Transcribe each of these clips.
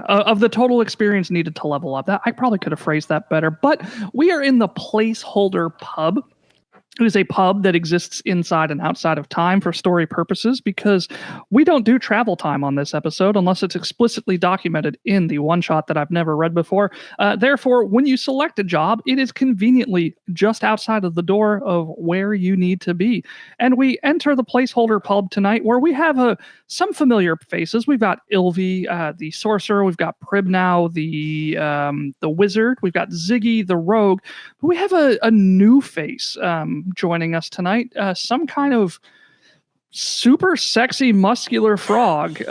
of the total experience needed to level up. That I probably could have phrased that better. But we are in the Placeholder Pub. It is a pub that exists inside and outside of time for story purposes because we don't do travel time on this episode unless it's explicitly documented in the one shot that I've never read before. Therefore, when you select a job, it is conveniently just outside of the door of where you need to be. And we enter the Placeholder Pub tonight where we have some familiar faces. We've got Ilvi, the sorcerer. We've got Pribnow, the wizard. We've got Ziggy, the rogue. But we have a new face joining us tonight, some kind of super sexy muscular frog. Give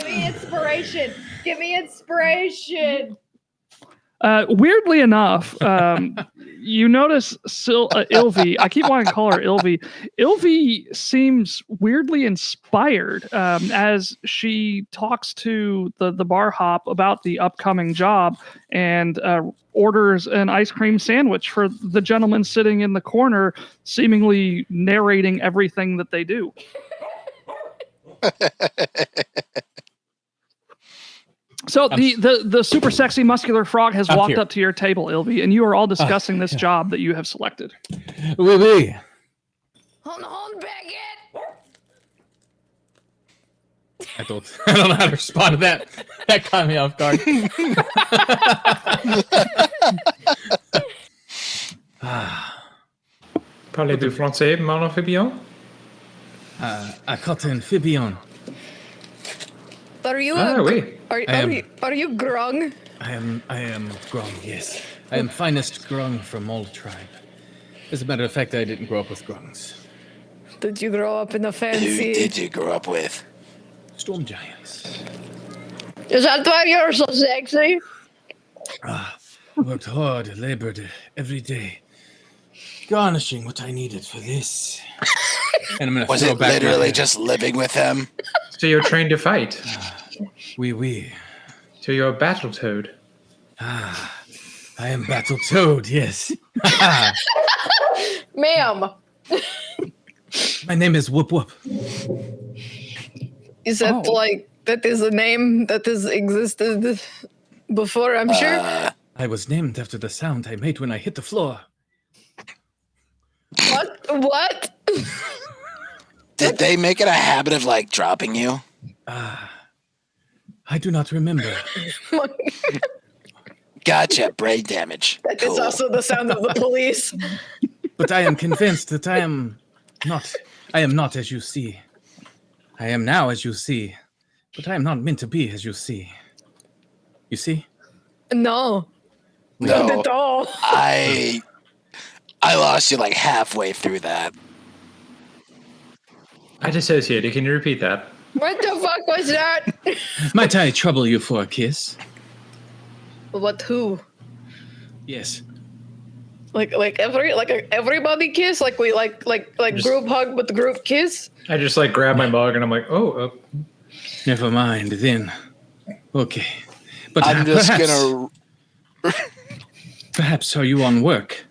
me inspiration. Give me inspiration. Weirdly enough, you notice Ilvi. I keep wanting to call her Ilvi. Ilvi seems weirdly inspired as she talks to the bar hop about the upcoming job and orders an ice cream sandwich for the gentleman sitting in the corner, seemingly narrating everything that they do. So the super sexy muscular frog has walked up to your table, Ilvi, and you are all discussing this job that you have selected. Oui, oui. Hold on, Beckett. I don't know how to respond to that. That caught me off guard. Parlez-vous français, mon amphibian? Acotte amphibian. Are you oui. Are you grung? I am grung, yes. I am finest grung from all tribe. As a matter of fact, I didn't grow up with grungs. Did you grow up in a fancy? Who did you grow up with? Storm giants. Is that why you're so sexy? Worked hard, labored every day, garnishing what I needed for this. And I'm gonna Was throw it back literally just living with him? So you're trained to fight. Oui. So you're a battle toad. I am Battle Toad, yes. Ma'am. My name is Whoop Whoop. Is that that is a name that has existed before, I'm sure? I was named after the sound I made when I hit the floor. What? Did they make it a habit of dropping you? I do not remember. Gotcha, brain damage. That is also the sound of the police. But I am convinced that I am not as you see. I am now as you see, but I am not meant to be as you see. You see? No. Not at all. I lost you halfway through that. I dissociated. Can you repeat that? What the fuck was that? Might I trouble you for a kiss? What? Who? Yes. Everybody kiss? We group hug but group kiss? I just grab my mug and I'm like, oh. Never mind then. Okay. But I'm just gonna. Perhaps are you on work?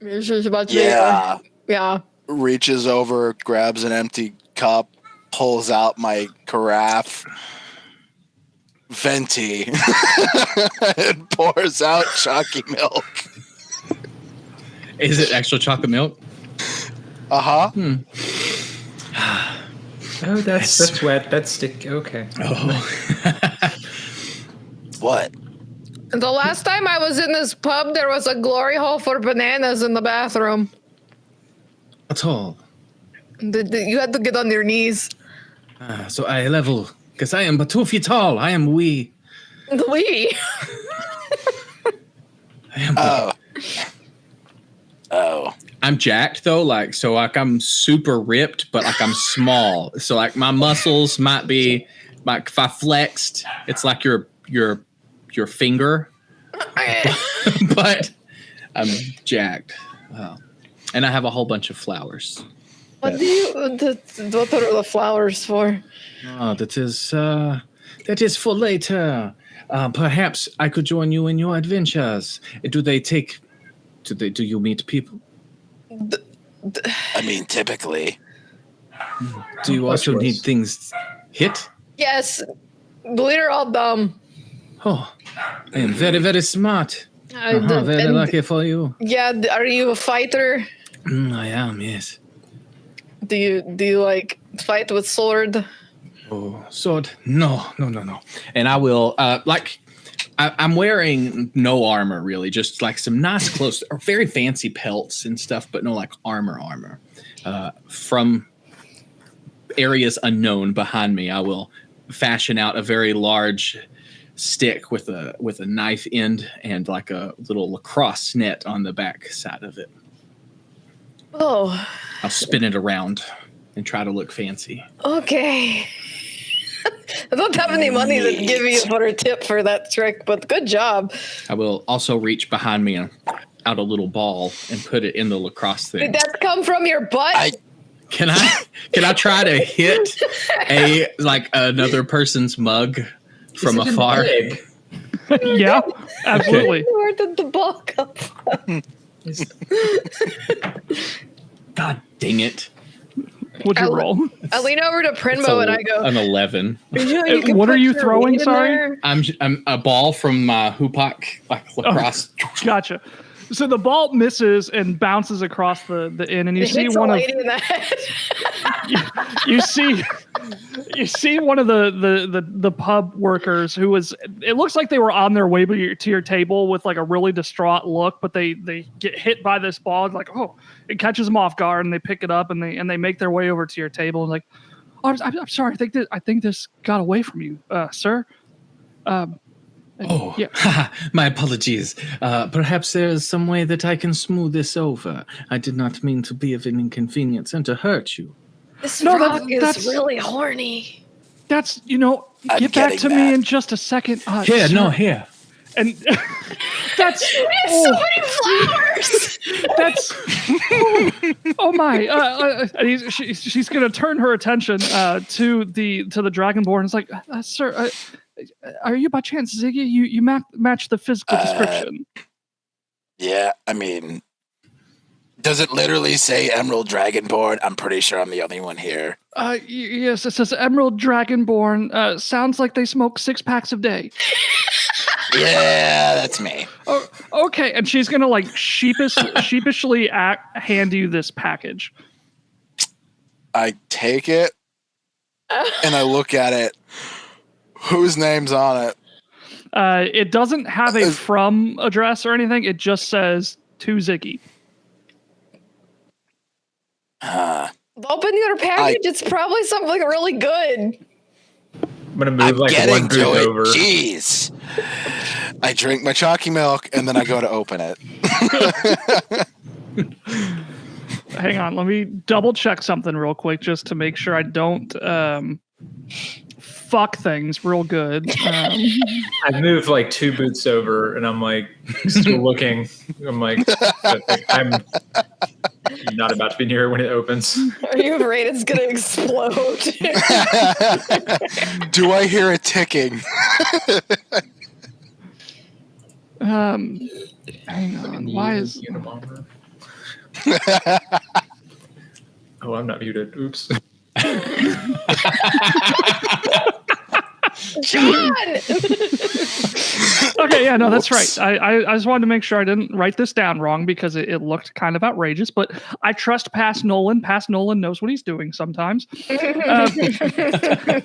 This is about to Yeah. Yeah. Reaches over, grabs an empty cup, pulls out my carafe venti, and pours out chalky milk. Is it actual chocolate milk? Uh-huh. Oh, that's wet. That's sticky. Okay. Oh. What? The last time I was in this pub, there was a glory hole for bananas in the bathroom. At all. You had to get on your knees. So I level, because I am but 2 feet tall. I am wee. Wee? I am Oh. I'm jacked though, I'm super ripped, but I'm small. So my muscles might be if I flexed, it's like your finger. But I'm jacked. And I have a whole bunch of flowers. What are the flowers for? Oh, that is for later. Perhaps I could join you in your adventures. Do you meet people? I mean, typically. Do you also need things hit? Yes. We're all dumb. Oh, I am very, very smart. Very And- lucky for you. Yeah, are you a fighter? I am, yes. Do you like fight with sword? Oh, sword? No. And I will, I'm wearing no armor, really. Just like some nice clothes, or very fancy pelts and stuff, but no like armor. From areas unknown behind me, I will fashion out a very large stick with a knife end and like a little lacrosse net on the back side of it. Oh, I'll spin it around and try to look fancy. okay. I don't have any money to give you for a tip for that trick, but good job. I will also reach behind me and out a little ball and put it in the lacrosse thing. Did that come from your butt? Can I try to hit another person's mug from Is it an afar? egg? Yeah, absolutely. Where did the ball come from? God dang it. What'd you roll? I lean over to Prinmo and I go, An 11. you can What put are you your throwing, weed in sorry? there." I'm a ball from my Hoopak, like lacrosse. Gotcha. So the ball misses and bounces across the inn, and you It see hits a one of lady in the head. you see one of the pub workers who was. It looks like they were on their way to your table with like a really distraught look, but they get hit by this ball. And like, oh, it catches them off guard, and they pick it up and they make their way over to your table and like, oh, I'm sorry, I think this got away from you, sir. Oh, yeah. My apologies. Perhaps there is some way that I can smooth this over. I did not mean to be of an inconvenience and to hurt you. This No, rock that's is really horny. That's I'm get back getting to me that. in just a second. Here, sir. no, here. And that's So many flowers. that's oh my and she's gonna turn her attention to the dragonborn. It's like, sir, are you by chance Ziggy? You match the physical description. Yeah, I mean, does it literally say Emerald Dragonborn? I'm pretty sure I'm the only one here. Yes, it says Emerald Dragonborn. Sounds like they smoke 6 packs a day. Yeah, that's me. Oh, okay, and she's gonna like sheepishly hand you this package. I take it and I look at it. Whose name's on it? It doesn't have a from address or anything. It just says to Ziggy. Open your package. It's probably something really good. I'm gonna move I'm like getting one to booth it. over. Jeez. I drink my chalky milk and then I go to open it. Hang on, let me double check something real quick just to make sure I don't fuck things real good. I moved like 2 booths over, and I'm like still looking. I'm like, I'm not about to be near it when it opens. Are you afraid it's gonna explode? Do I hear it ticking? Hang on, why is Unabomber? Oh, I'm not muted. Oops. John! okay? Yeah, no, that's Whoops. right. I just wanted to make sure I didn't write this down wrong because it looked kind of outrageous. But I trust Past Nolan. Past Nolan knows what he's doing sometimes.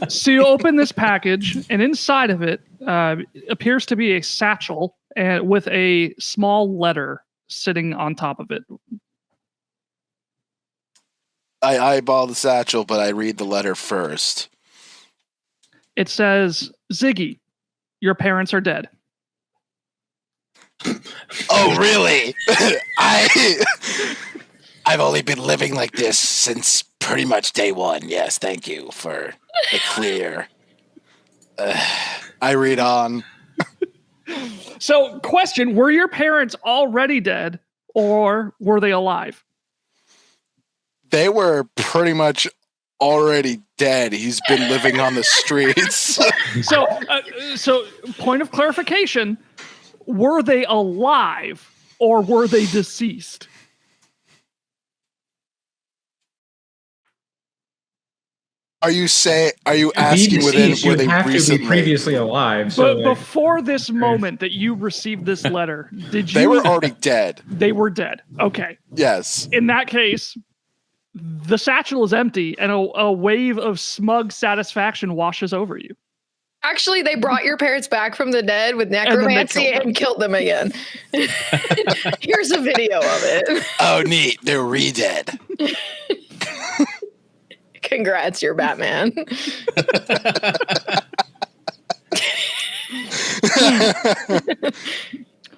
So you open this package, and inside of it appears to be a satchel and with a small letter sitting on top of it. I eyeball the satchel, but I read the letter first. It says, Ziggy, your parents are dead. Oh, really? I've only been living like this since pretty much day one. Yes, thank you for the clear. I read on. So, question, were your parents already dead or were they alive? They were pretty much already dead. He's been living on the streets. So point of clarification, were they alive or were they deceased? Are you asking were they have to be recently? previously alive? So But before this moment that you received this letter, did you? They were already dead. They were dead. Okay. Yes. In that case, the satchel is empty, and a wave of smug satisfaction washes over you. Actually, they brought your parents back from the dead with then they necromancy killed them. and killed them again. Here's a video of it. Oh, neat. They're re-dead. Congrats, you're Batman.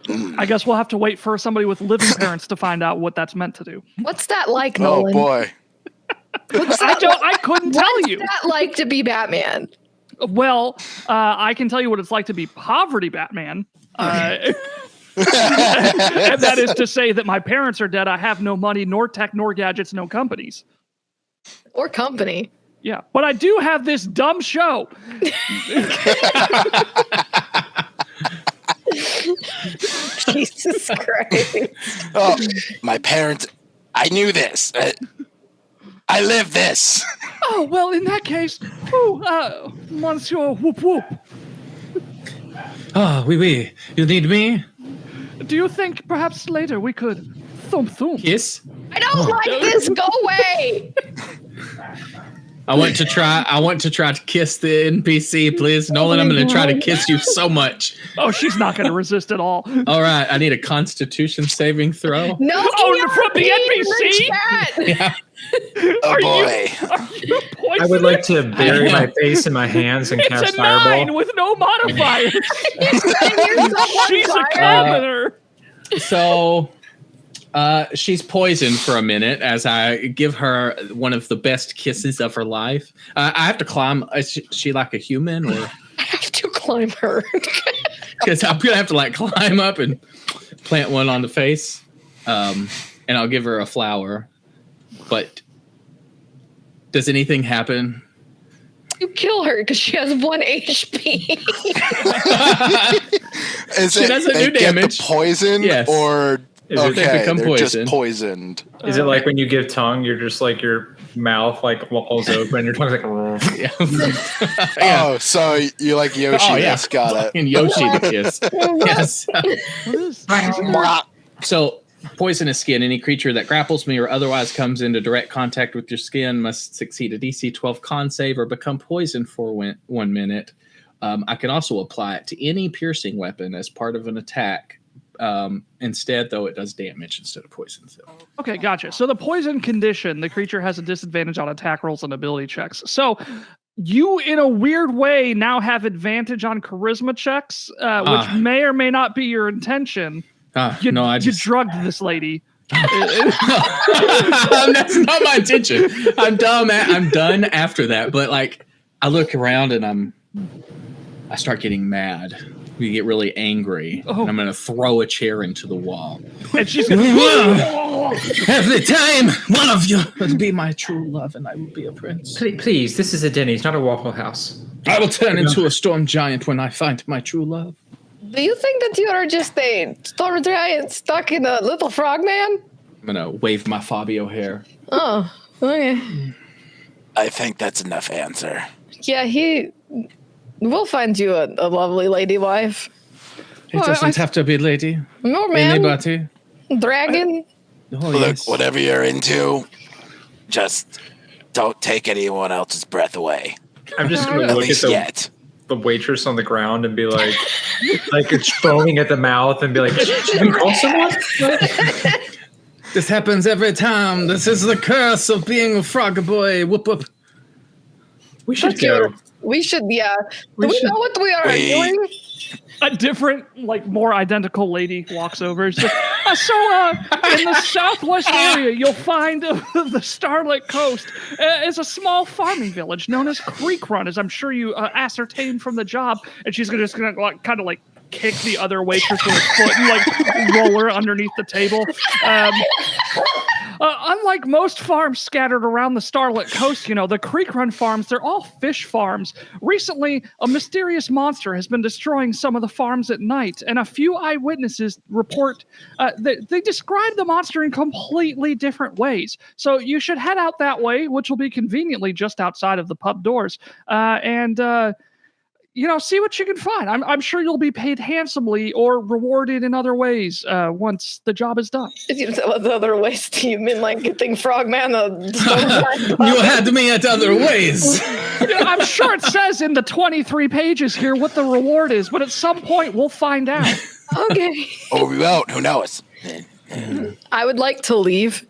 I guess we'll have to wait for somebody with living parents to find out what that's meant to do. What's that like, Oh Nolan? boy. I couldn't tell you. What's that like to be Batman? Well, I can tell you what it's like to be poverty Batman. And that is to say that my parents are dead. I have no money, nor tech, nor gadgets, no companies. Or company. Yeah, but I do have this dumb show. Jesus Christ. Oh, my parents. I knew this. I live this. Oh, well, in that case, Monsieur Whoop Whoop, Oh, oui. You need me? do you think perhaps later we could thump thump? Kiss? I don't like this. Go away. I want to try to kiss the NPC, please. Nolan, I'm going to try to kiss you so much. Oh, she's not going to resist at all. All right, I need a Constitution saving throw. No, Oh, from the NPC? Yeah. Oh boy. Are you poisonous? I would like to bury my face in my hands and It's cast a fireball. 9 with no modifiers. You're She's a so carpenter. So she's poisoned for a minute as I give her one of the best kisses of her life. I have to climb. Is she like a human, or I have to climb her. because I'm gonna have to like climb up and plant one on the face, and I'll give her a flower. But does anything happen? You kill her because she has 1 HP. Is She it doesn't they do get damage. the poison Yes. or Is it- they okay, become they're poisoned. just poisoned. Is it like when you give tongue, you're just like your mouth like rolls open, your tongue's like. Yeah. Oh, so you like Yoshi? Oh, yeah. Yes, got it. And Yoshi the kiss. Yes. What is So, poisonous skin. Any creature that grapples me or otherwise comes into direct contact with your skin must succeed a DC 12 con save or become poisoned for 1 minute. I can also apply it to any piercing weapon as part of an attack. Instead, though, it does damage instead of poison. So. Okay, gotcha. So the poison condition, the creature has a disadvantage on attack rolls and ability checks. So you, in a weird way, now have advantage on charisma checks, which may or may not be your intention. You drugged this lady. That's not my intention. I'm done after that. But like, I look around and I start getting mad. We get really angry. Oh. And I'm going to throw a chair into the wall. And she's going to... Every time one of you will be my true love, and I will be a prince. Please, this is a Denny's, not a Waffle House. I will turn into a storm giant when I find my true love. Do you think that you are just a storm giant stuck in a little frog man? I'm going to wave my Fabio hair. Oh, okay. I think that's enough answer. Yeah, we'll find you a lovely lady wife. It doesn't have to be lady. No, man. Anybody. Dragon. Oh, Look, yes. whatever you're into, just don't take anyone else's breath away. I'm just going to At look at least the yet. waitress on the ground and be like it's foaming at the mouth and be like, should we call someone? This happens every time. This is the curse of being a frog boy. Whoop whoop. We should That's go. your- We should, yeah. Do we should- know what we are Wait. doing? A different, like, more identical lady walks over. It's just, in the southwest area, you'll find the Starlit Coast is a small farming village known as Creekrun, as I'm sure you ascertained from the job. And she's just gonna like, kind of like kick the other waitress with her foot and like roll her underneath the table. Unlike most farms scattered around the Starlit Coast, the Creekrun farms, they're all fish farms. Recently, a mysterious monster has been destroying some of the farms at night, and a few eyewitnesses report they describe the monster in completely different ways. So you should head out that way, which will be conveniently just outside of the pub doors, and see what you can find. I'm sure you'll be paid handsomely or rewarded in other ways once the job is done. What other ways do you mean, like getting Frogman? You had me at other ways. I'm sure it says in the 23 pages here what the reward is, but at some point we'll find out. Okay. Or we won't. Who knows? I would like to leave.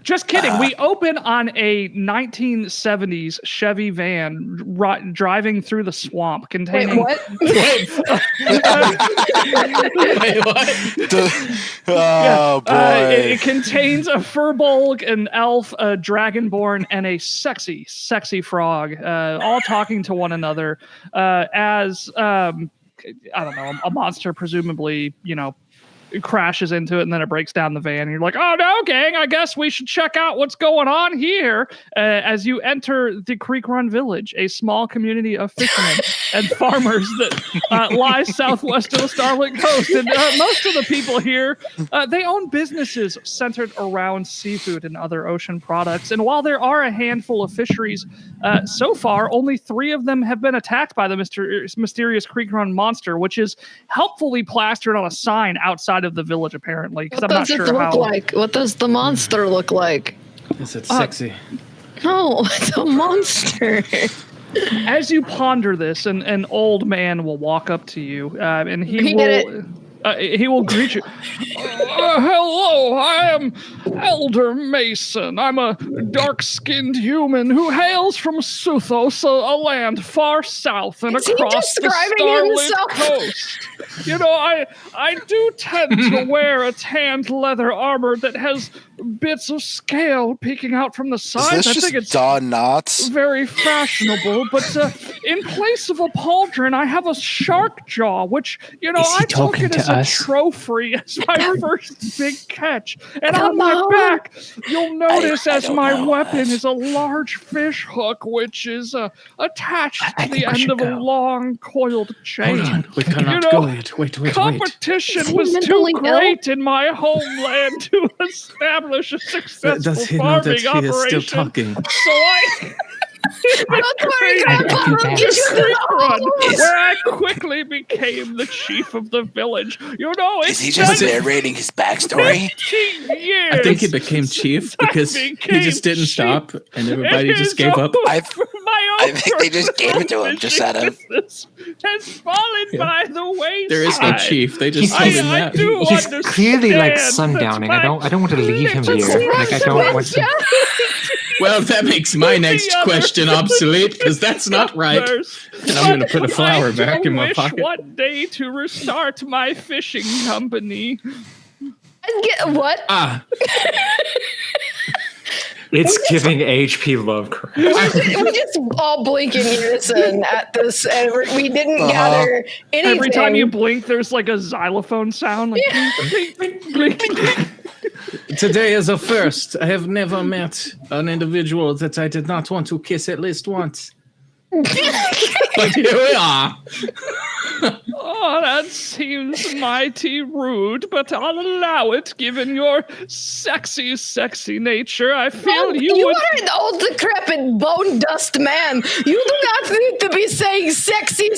Just kidding. We open on a 1970s Chevy van driving through the swamp containing... Wait, what? Wait, what? Oh, boy. It contains a furbolg, an elf, a dragonborn, and a sexy frog, all talking to one another as, I don't know, a monster presumably, it crashes into it and then it breaks down the van and you're like, oh no, gang, I guess we should check out what's going on here as you enter the Creekrun village, a small community of fishermen and farmers that lies southwest of the Starlit Coast. And most of the people here, they own businesses centered around seafood and other ocean products. And while there are a handful of fisheries, so far only 3 of them have been attacked by the mysterious Creekrun monster, which is helpfully plastered on a sign outside of the village, apparently, because I'm not sure how. What does the monster look like? Is it sexy? No, it's a monster. As you ponder this, an old man will walk up to you, and he will greet you. Hello, I am Elder Mason. I'm a dark-skinned human who hails from Suthos, a land far south and across the Starlit Coast. I do tend to wear a tanned leather armor that has bits of scale peeking out from the sides. I think it's Don Knotts. Very fashionable, but in place of a pauldron, I have a shark jaw, which, I took it as a trophy, as my first big catch. And on my back, you'll notice as my weapon is a large fish hook, which is attached to the end of a long coiled chain. Hold on, we cannot go yet. Wait. Competition was too great in my homeland to establish a successful Does he know that farming he is operation. still talking? So I... Don't worry, Grandpa, we'll get you to the home. Where I quickly became the chief of the village. Is he just narrating his backstory? 15 years. I think he became chief because he just didn't stop and everybody just gave up. I think they just gave it to him just out of... has fallen by the wayside. There is no chief. They just told him that. He's clearly like sundowning. I don't want to leave him here. Like I don't want to. Well, that makes my next question obsolete because that's not right. And I'm going to put a flower back in my pocket. One day to restart my fishing company. What? It's giving H.P. Lovecraft. We're just all blinking unison at this, and we didn't gather anything. Every time you blink, there's like a xylophone sound. Like, blink, blink, blink, blink. Today is a first. I have never met an individual that I did not want to kiss at least once. But here we are. Oh, that seems mighty rude, but I'll allow it, given your sexy nature. I feel you are an old, decrepit, bone dust man. You do not need to be saying sexy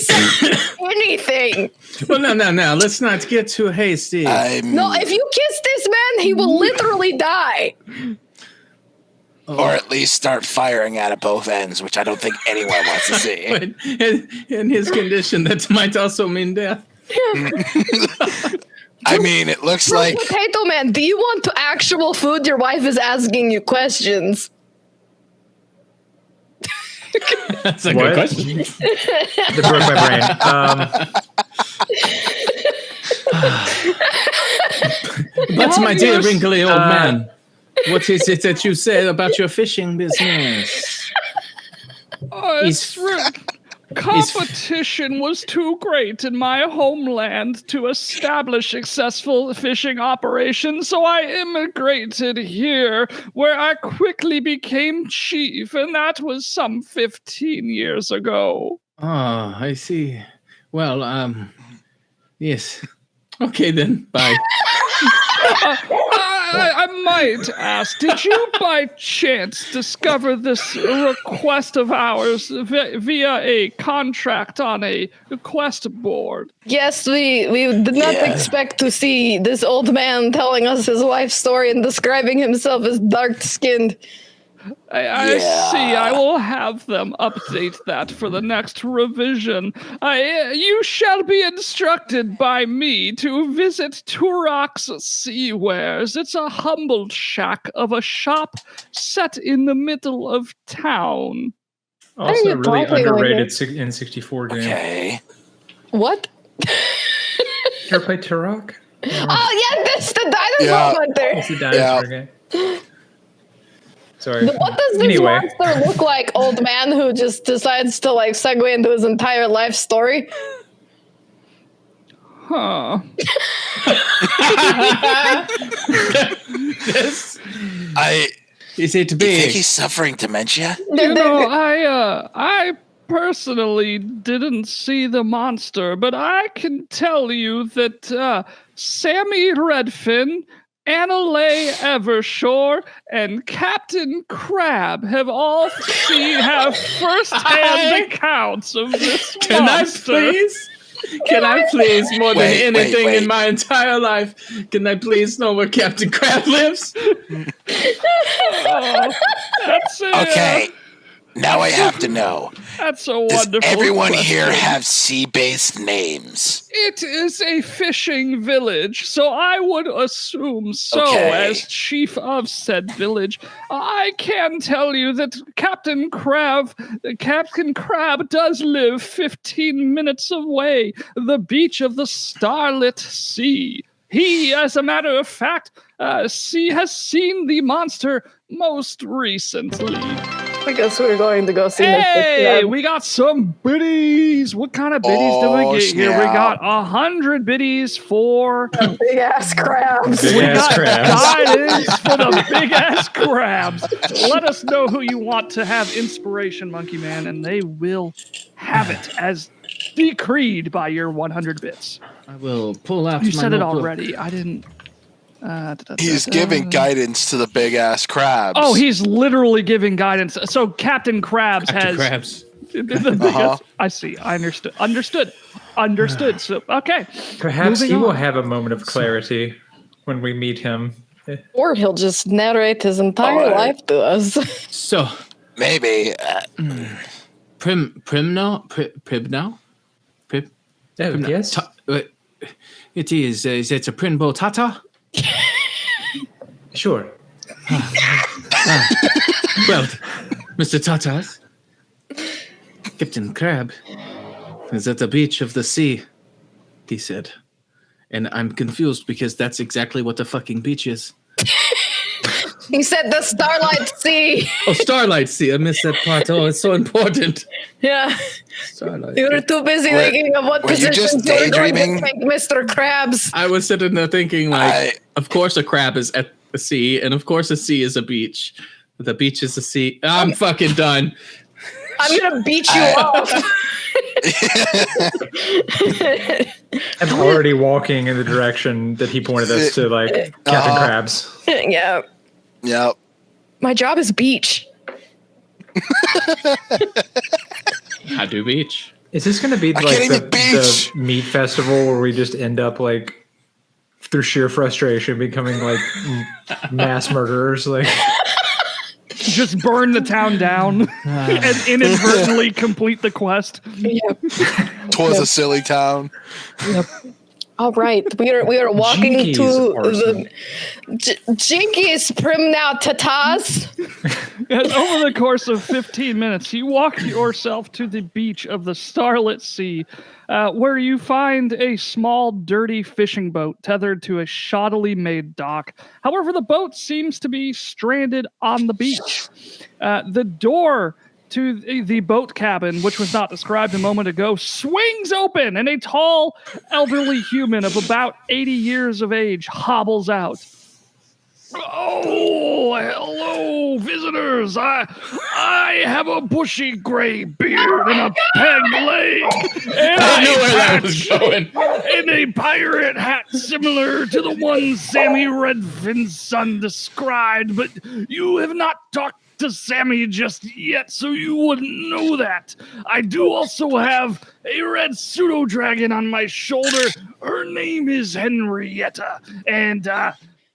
anything. Well, no. Let's not get too hasty. No, if you kiss this man, he will literally die. Or at least start firing at both ends, which I don't think anyone wants to see. But in his condition, that might also mean death. I mean, it looks like... Potato Man, do you want actual food? Your wife is asking you questions. That's a good question. It broke my brain. But my dear wrinkly old man, what is it that you say about your fishing business? Competition was too great in my homeland to establish successful fishing operations, so I immigrated here, where I quickly became chief, and that was some 15 years ago. Oh, I see. Well, yes. Okay then. Bye. I might ask, did you by chance discover this request of ours via a contract on a quest board? Yes, we did not expect to see this old man telling us his wife's story and describing himself as dark-skinned. I see. I will have them update that for the next revision. You shall be instructed by me to visit Turok's Seawares. It's a humble shack of a shop set in the middle of town. Also, you a really talking like underrated this? N64 game. Okay. What? You ever play Turok? Oh, yeah, that's the dinosaur hunter. It's a dinosaur game. Sorry. What does this monster look like, old man who just decides to like segue into his entire life story? Huh. This I is it think big? he's suffering dementia. You know, I personally didn't see the monster, but I can tell you that Sammy Redfin, Annalay Evershore, and Captain Crab have all have first-hand accounts of this Can monster. I please, more than Wait, anything wait. in my entire life, can I please know where Captain Crab lives? Oh, that's a, Okay. Now I have to know. that's a Does wonderful everyone question. here have sea-based names? It is a fishing village, so I would assume so. Okay. As chief of said village, I can tell you that Captain Crab does live 15 minutes away, the beach of the starlit sea. He, as a matter of fact, has seen the monster most recently. I guess we're going to go see Hey, Mr. we got some biddies. What kind of biddies did we Oh, get here? We snap. got 100 biddies for. Big ass crabs. Big We ass got crabs. guidance for the big ass crabs. Let us know who you want to have inspiration, Monkey Man, and they will have it as decreed by your 100 bits. I will pull out. You my said it notebook. already. I didn't. He's giving guidance to the big ass crabs. Oh, he's literally giving guidance. So Captain Krabs Captain has. Crabs. The biggest, I see. I understood. So okay. Perhaps Moving he will on. have a moment of clarity when we meet him. Or he'll just narrate his entire Alright. life to us. So, Maybe. Primno? Oh, yes. It is it a Prinbo Tata? Sure. Well, Mr. Tatas, Captain Crab is at the beach of the sea, he said. And I'm confused because that's exactly what the fucking beach is. He said the Starlight Sea. Oh, Starlight Sea. I missed that part. Oh, it's so important. Yeah. Starlight. You were too busy Were- thinking of what were you just positions you were going to daydreaming? take Mr. Krabs. I was sitting there thinking, like, of course a crab is at the sea, and of course a sea is a beach. The beach is a sea. I'm fucking done. I'm going to beat you off. I'm already walking in the direction that he pointed us to, like Captain Krabs. Yeah. Yep. My job is beach. I do beach. Is this going to be like can't the even beach. meat festival where we just end up like through sheer frustration becoming like mass murderers? Like, Just burn the town down and inadvertently complete the quest. Yep. Twas a silly town. All right. We are walking Jinkies to arsenal. the Jinkies Prim now tatas. And over the course of 15 minutes, you walk yourself to the beach of the Starlit Sea, where you find a small, dirty fishing boat tethered to a shoddily made dock. However, the boat seems to be stranded on the beach. The door to the boat cabin, which was not described a moment ago, swings open, and a tall, elderly human of about 80 years of age hobbles out. Oh, hello, visitors. I have a bushy gray beard and a peg leg. And I knew where that was going. And a pirate hat similar to the one Sammy Redfin's son described, but you have not talked to Sammy just yet, so you wouldn't know that. I do also have a red pseudo-dragon on my shoulder. Her name is Henrietta, and,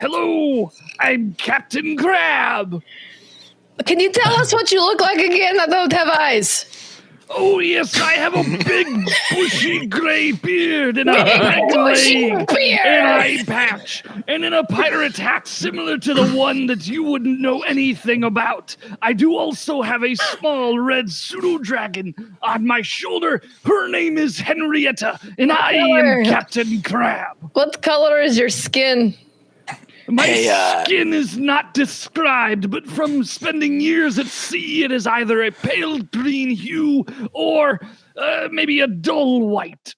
hello, I'm Captain Crab. Can you tell us what you look like again? I don't have eyes. Oh, yes, I have a big, bushy gray beard and a peg leg and eye patch and in a pirate hat similar to the one that you wouldn't know anything about. I do also have a small red pseudo-dragon on my shoulder. Her name is Henrietta, and I am Captain Crab. What color is your skin? My skin is not described, but from spending years at sea, it is either a pale green hue or maybe a dull white.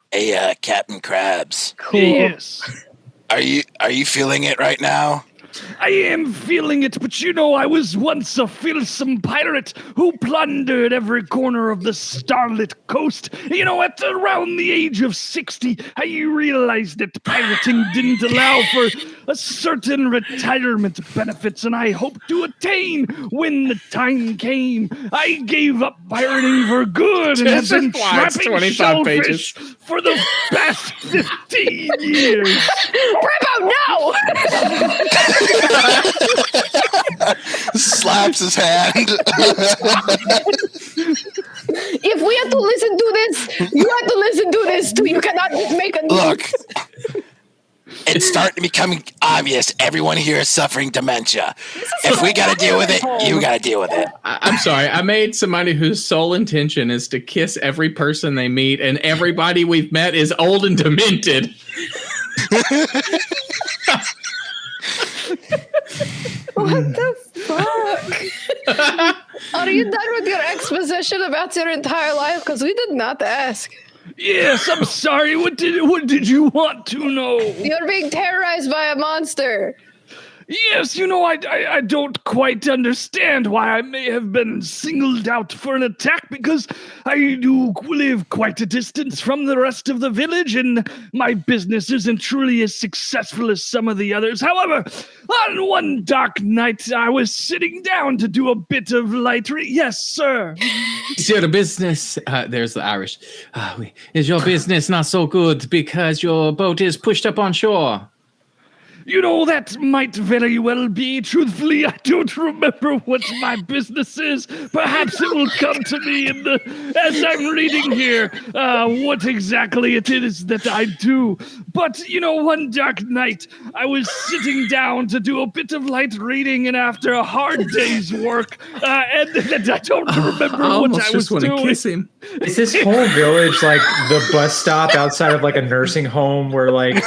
Hey, Captain Krabs. Cool. Yes. Are you feeling it right now? I am feeling it, but you know, I was once a fearsome pirate who plundered every corner of the starlit coast. You know, at around the age of 60, I realized that pirating didn't allow for a certain retirement benefits, and I hoped to attain when the time came. I gave up pirating for good and have been trapping 25 shellfish pages. for the past 15 years. Bravo, no! Slaps his hand. If we have to listen to this, you have to listen to this too. You cannot just make a Look, it's starting to become obvious. Everyone here is suffering dementia. If we got to deal with it, you got to deal with it. I'm sorry. I made somebody whose sole intention is to kiss every person they meet, and everybody we've met is old and demented. What the fuck? Are you done with your exposition about your entire life? Because we did not ask. Yes, I'm sorry. What did you want to know? You're being terrorized by a monster. Yes, you know, I don't quite understand why I may have been singled out for an attack, because I do live quite a distance from the rest of the village, and my business isn't truly as successful as some of the others. However, on one dark night, I was sitting down to do a bit of light yes, sir. Is your business, there's the Irish, is your business not so good because your boat is pushed up on shore? You know, that might very well be. Truthfully, I don't remember what my business is. Perhaps it will come to me as I'm reading here what exactly it is that I do. But, you know, one dark night, I was sitting down to do a bit of light reading, and after a hard day's work, and I don't remember what I was doing. Kiss him. Is this whole village like the bus stop outside of like a nursing home where like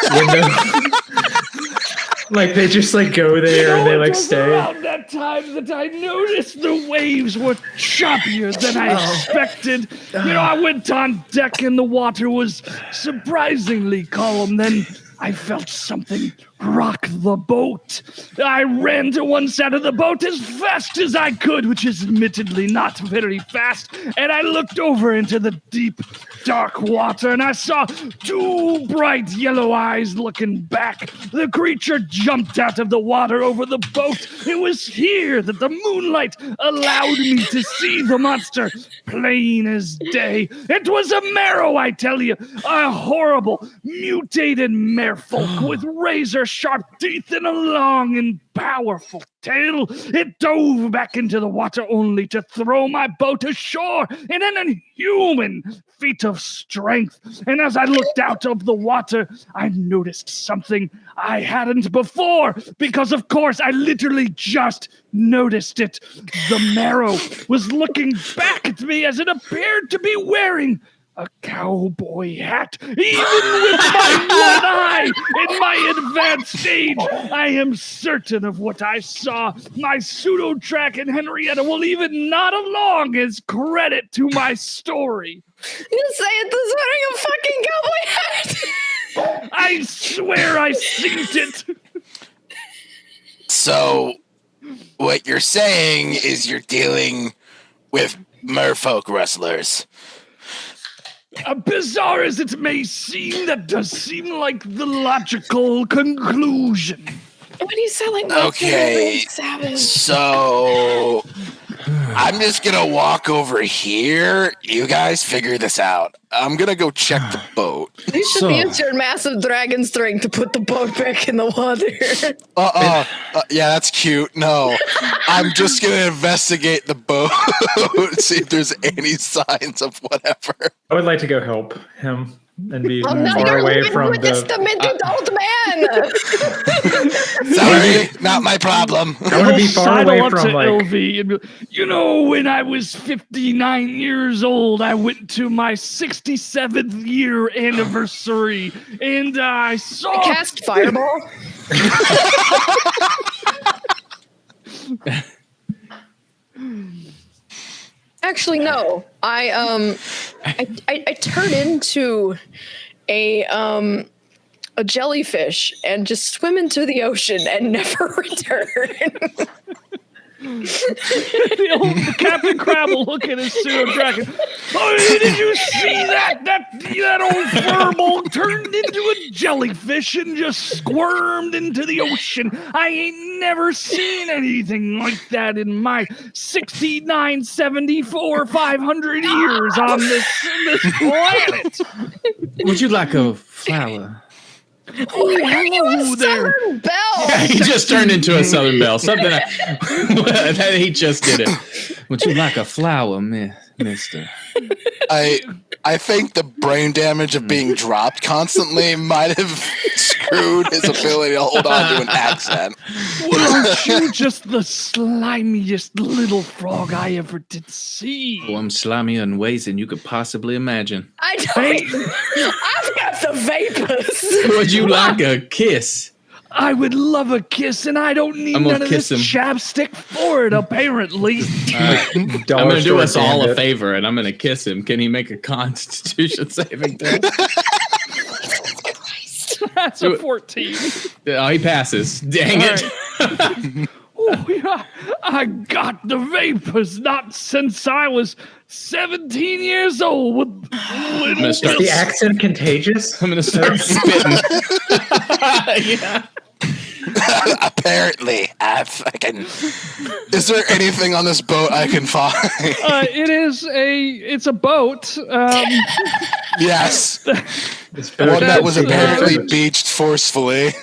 like they just like go there and they like stay? Around that time that I noticed the waves were choppier than I expected. You know, I went on deck and the water was surprisingly calm. Then I felt something rock the boat. I ran to one side of the boat as fast as I could, which is admittedly not very fast, and I looked over into the deep, dark water, and I saw two bright yellow eyes looking back. The creature jumped out of the water over the boat. It was here that the moonlight allowed me to see the monster, plain as day. It was a marrow, I tell you, a horrible, mutated merfolk with razor-sharp teeth and a long and powerful tail. It dove back into the water only to throw my boat ashore in an inhuman feat of strength. And as I looked out of the water, I noticed something I hadn't before, because of course I literally just noticed it. The marrow was looking back at me as it appeared to be wearing a cowboy hat. Even with my one eye in my advanced age, I am certain of what I saw. My pseudo-track and Henrietta will even nod along as credit to my story. You say it is wearing a fucking cowboy hat. I swear I synced it. So, what you're saying is you're dealing with merfolk rustlers. Bizarre as it may seem, that does seem like the logical conclusion. What do you sound like? Okay, Savage. so I'm just gonna walk over here. You guys figure this out. I'm gonna go check the boat. You should use your massive dragon strength to put the boat back in the water. Yeah, that's cute. No, I'm just gonna investigate the boat, see if there's any signs of whatever. I would like to go help him and be Oh, no, far you're away living from with this the. demented old man. Sorry, not my problem. I want to be far away Sidle up from to like. LV and be like, you know, when I was 59 years old, I went to my 67th year anniversary, and I saw. Cast fireball. Actually, no. I turn into a jellyfish and just swim into the ocean and never return. The old Captain Crab will look at his pseudo dragon. Oh, did you see that? That old furball turned into a jellyfish and just squirmed into the ocean. I ain't never seen anything like that in my 69, 74, 500 years on this planet. Would you like a flower? Oh, hello there. Southern Belle. Yeah, he just turned into a Southern Belle. Something that he just did it. Would you like a flower, mister? I think the brain damage of being dropped constantly might have screwed his ability to hold on to an accent. Aren't you just the slimiest little frog I ever did see? Oh, I'm slimier in ways than you could possibly imagine. I don't. I've got the vapors. Would you like a kiss? I would love a kiss, and I don't need I'm gonna none of this kiss him. chapstick for it, apparently. I'm going to do us all a favor, and I'm going to kiss him. Can he make a Constitution saving throw? That's a 14. Oh, he passes. Dang it. Oh, yeah. I got the vapors, not since I was 17 years old. I'm going to start. Is the accent contagious? I'm going to start spitting. Yeah. Apparently, is there anything on this boat I can find? It's a boat. Yes. It's One that was That's, apparently beached forcefully.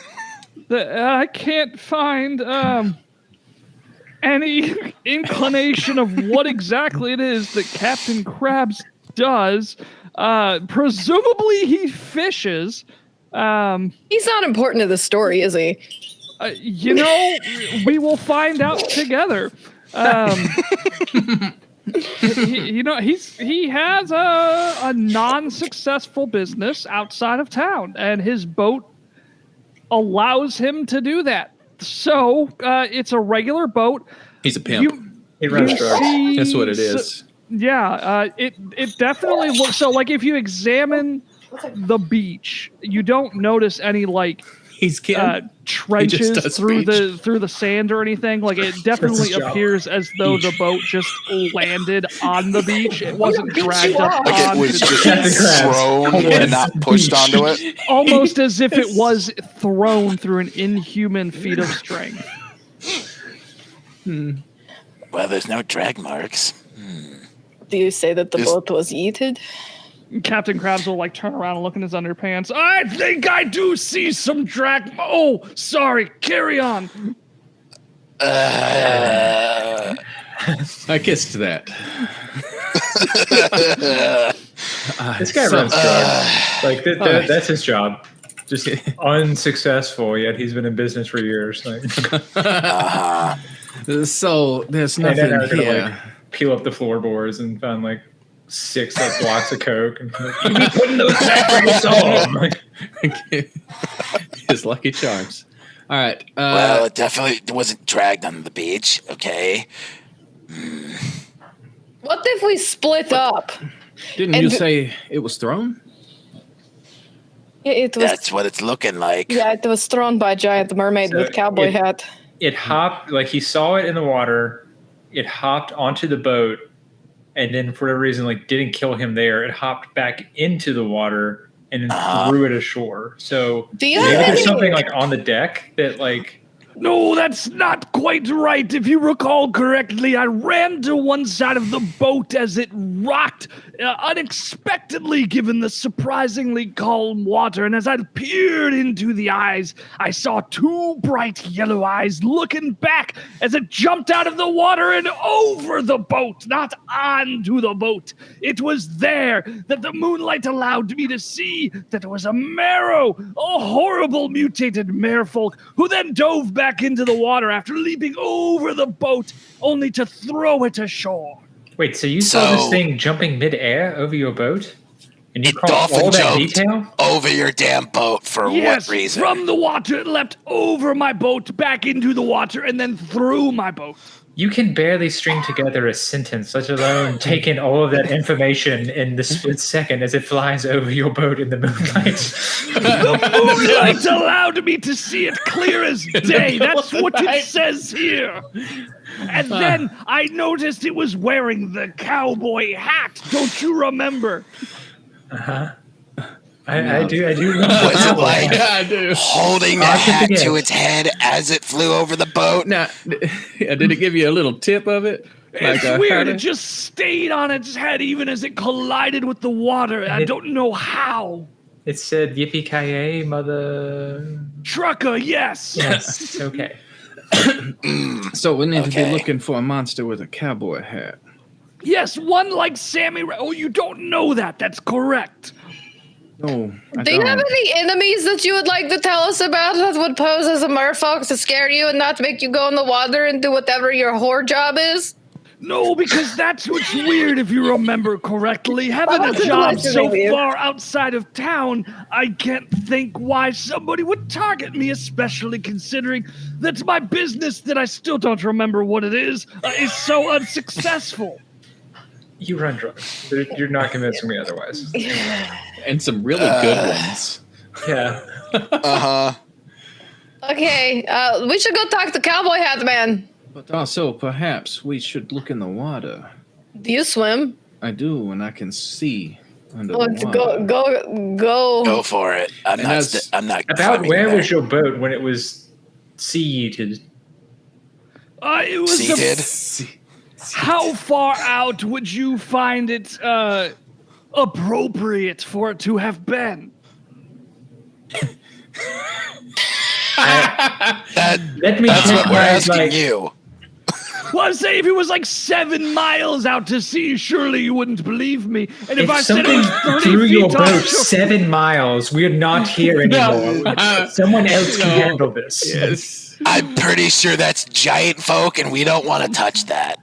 I can't find any inclination of what exactly it is that Captain Krabs does. Presumably he fishes. He's not important to the story, is he? We will find out together. He has a non-successful business outside of town, and his boat allows him to do that. So it's a regular boat. He's a pimp. He runs drugs. That's what it is. It definitely looks so. Like if you examine the beach, you don't notice any He's kidding. trenches through the sand or anything. Like it definitely appears as though the boat just landed on the beach. It wasn't dragged up Like it onto was the just thrown and not pushed onto it. almost as if it was thrown through an inhuman feat of strength. Well, there's no drag marks. Do you say that the boat was eaten? Captain Krabs will turn around and look in his underpants. I think I do see some drag. Oh, sorry. Carry on. I kissed that. This guy runs drugs. That's his job. Just unsuccessful, yet he's been in business for years. So there's And then nothing they're gonna here. peel up the floorboards and find 6 like blocks of coke. And you be putting those back where you saw them. Like, His Lucky Charms. All right. Well, it definitely wasn't dragged on the beach. Okay. What if we split up? Didn't you say it was thrown? Yeah, it was. That's what it's looking like. Yeah, it was thrown by a giant mermaid with cowboy hat. it hopped, like he saw it in the water. It hopped onto the boat, and then for whatever reason, like didn't kill him there. It hopped back into the water and then threw it ashore. So Do you maybe have there's any- something like on the deck that like. No, that's not quite right. If you recall correctly, I ran to one side of the boat as it rocked unexpectedly given the surprisingly calm water. And as I peered into the eyes, I saw two bright yellow eyes looking back as it jumped out of the water and over the boat, not onto the boat. It was there that the moonlight allowed me to see that it was a marrow, a horrible mutated merfolk, who then dove back into the water after leaping over the boat, only to throw it ashore. Wait, so you saw this thing jumping midair over your boat? And you It caught dolphin all that jumped detail? over your damn boat for Yes, what reason? from the water, it leapt over my boat, back into the water, and then through my boat. You can barely string together a sentence, let alone take in all of that information in the split second as it flies over your boat in the moonlight. The moonlight allowed me to see it clear as day. That's what it says here. And then I noticed it was wearing the cowboy hat. Don't you remember? I do remember. Was it like I do. holding the hat to its head as it flew over the boat? Now, did it give you a little tip of it? It's Like, weird. how It just stayed on its head even as it collided with the water. I don't know how. It said yippee-ki-yay, mother. Trucker, yes. Yes, okay. So we need to be Okay. looking for a monster with a cowboy hat. Yes, one like Sammy. Oh, you don't know that. That's correct. No, I Do you don't. have any enemies that you would like to tell us about that would pose as a merfolk to scare you and not make you go in the water and do whatever your whore job is? No, because that's what's weird if you remember correctly. Having a wasn't job listening so to you. far outside of town, I can't think why somebody would target me, especially considering that my business that I still don't remember what it is so unsuccessful. You run drugs. You're not convincing me otherwise. And some really good ones. Yeah. Okay, we should go talk to Cowboy Hat Man. But also, perhaps we should look in the water. Do you swim? I do, and I can see under Oh, the water. go. Go for it. I'm And not. that's- I'm not. About climbing where there. was your boat when it was seated? It was Seated? how far out would you find it appropriate for it to have been? Let me That's check what we're my, asking like, you. Well, I'm saying if it was like 7 miles out to sea, surely you wouldn't believe me. And if, If I said it something was 30 threw your feet boat offshore, 7 miles, we're not here anymore. Someone else can handle this. Yes. I'm pretty sure that's giant folk, and we don't want to touch that.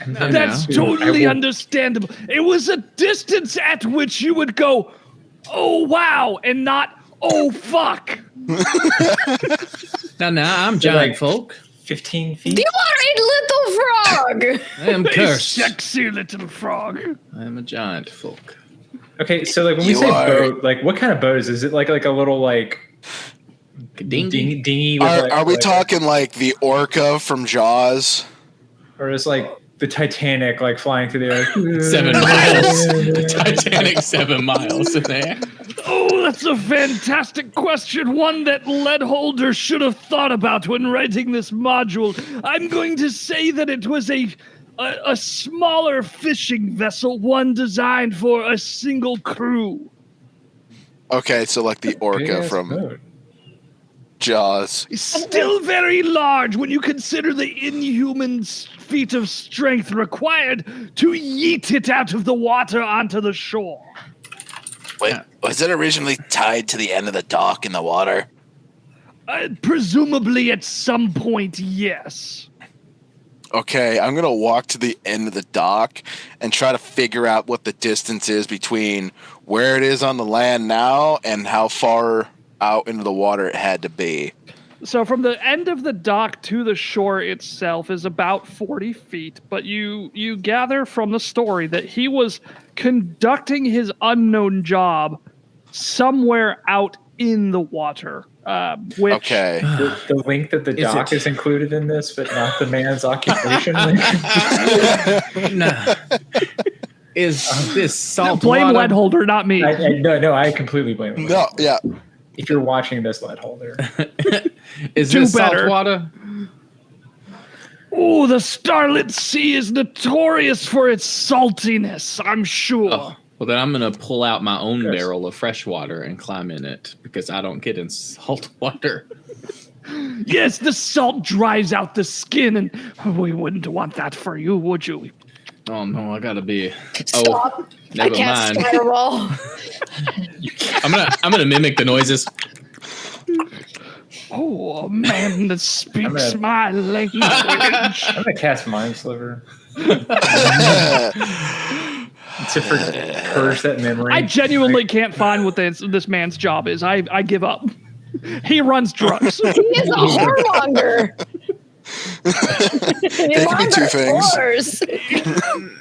that's Yeah. totally will- understandable. It was a distance at which you would go, oh, wow, and not, oh, fuck. Now, I'm giant like- folk. 15 feet? You are a little frog. I am A cursed. sexy little frog. I am a giant folk. Okay, so like when we You say are- boat, like what kind of boat is it? Is it like a little like Dingy. dinghy with Are we like, talking like the orca from Jaws? or is like the Titanic like flying through the air? 7 miles. The Titanic 7 miles in there. Oh, that's a fantastic question. One that lead holder should have thought about when writing this module. I'm going to say that it was a smaller fishing vessel, one designed for a single crew. Okay, so like the Big orca ass from boat. Jaws. It's still very large when you consider the inhuman feat of strength required to yeet it out of the water onto the shore. Wait, was it originally tied to the end of the dock in the water? Presumably at some point, yes. Okay, I'm going to walk to the end of the dock and try to figure out what the distance is between where it is on the land now and how far out into the water it had to be. So from the end of the dock to the shore itself is about 40 feet, but you gather from the story that he was conducting his unknown job somewhere out in the water. Which Okay. The link that the dock is included in this, but not the man's occupation. Nah. Is this salt blame water? lead holder, not me. No, I completely blame him. No, yeah. If you're watching this, lead holder. Is Do this better. salt water? Oh, the Starlit Sea is notorious for its saltiness, I'm sure. Oh, well, then I'm going to pull out my own Yes. barrel of fresh water and climb in it because I don't get in salt water. Yes, the salt dries out the skin, and we wouldn't want that for you, would you? Oh, no, I got to be. Stop. Oh, never I cast mind. Fireball. I'm gonna mimic the noises. Oh, a man that speaks gonna- my language. I'm going to cast Mind Sliver. To purge that memory. I genuinely can't find what this man's job is. I give up. He runs drugs. He is a whoremonger. They could be two things.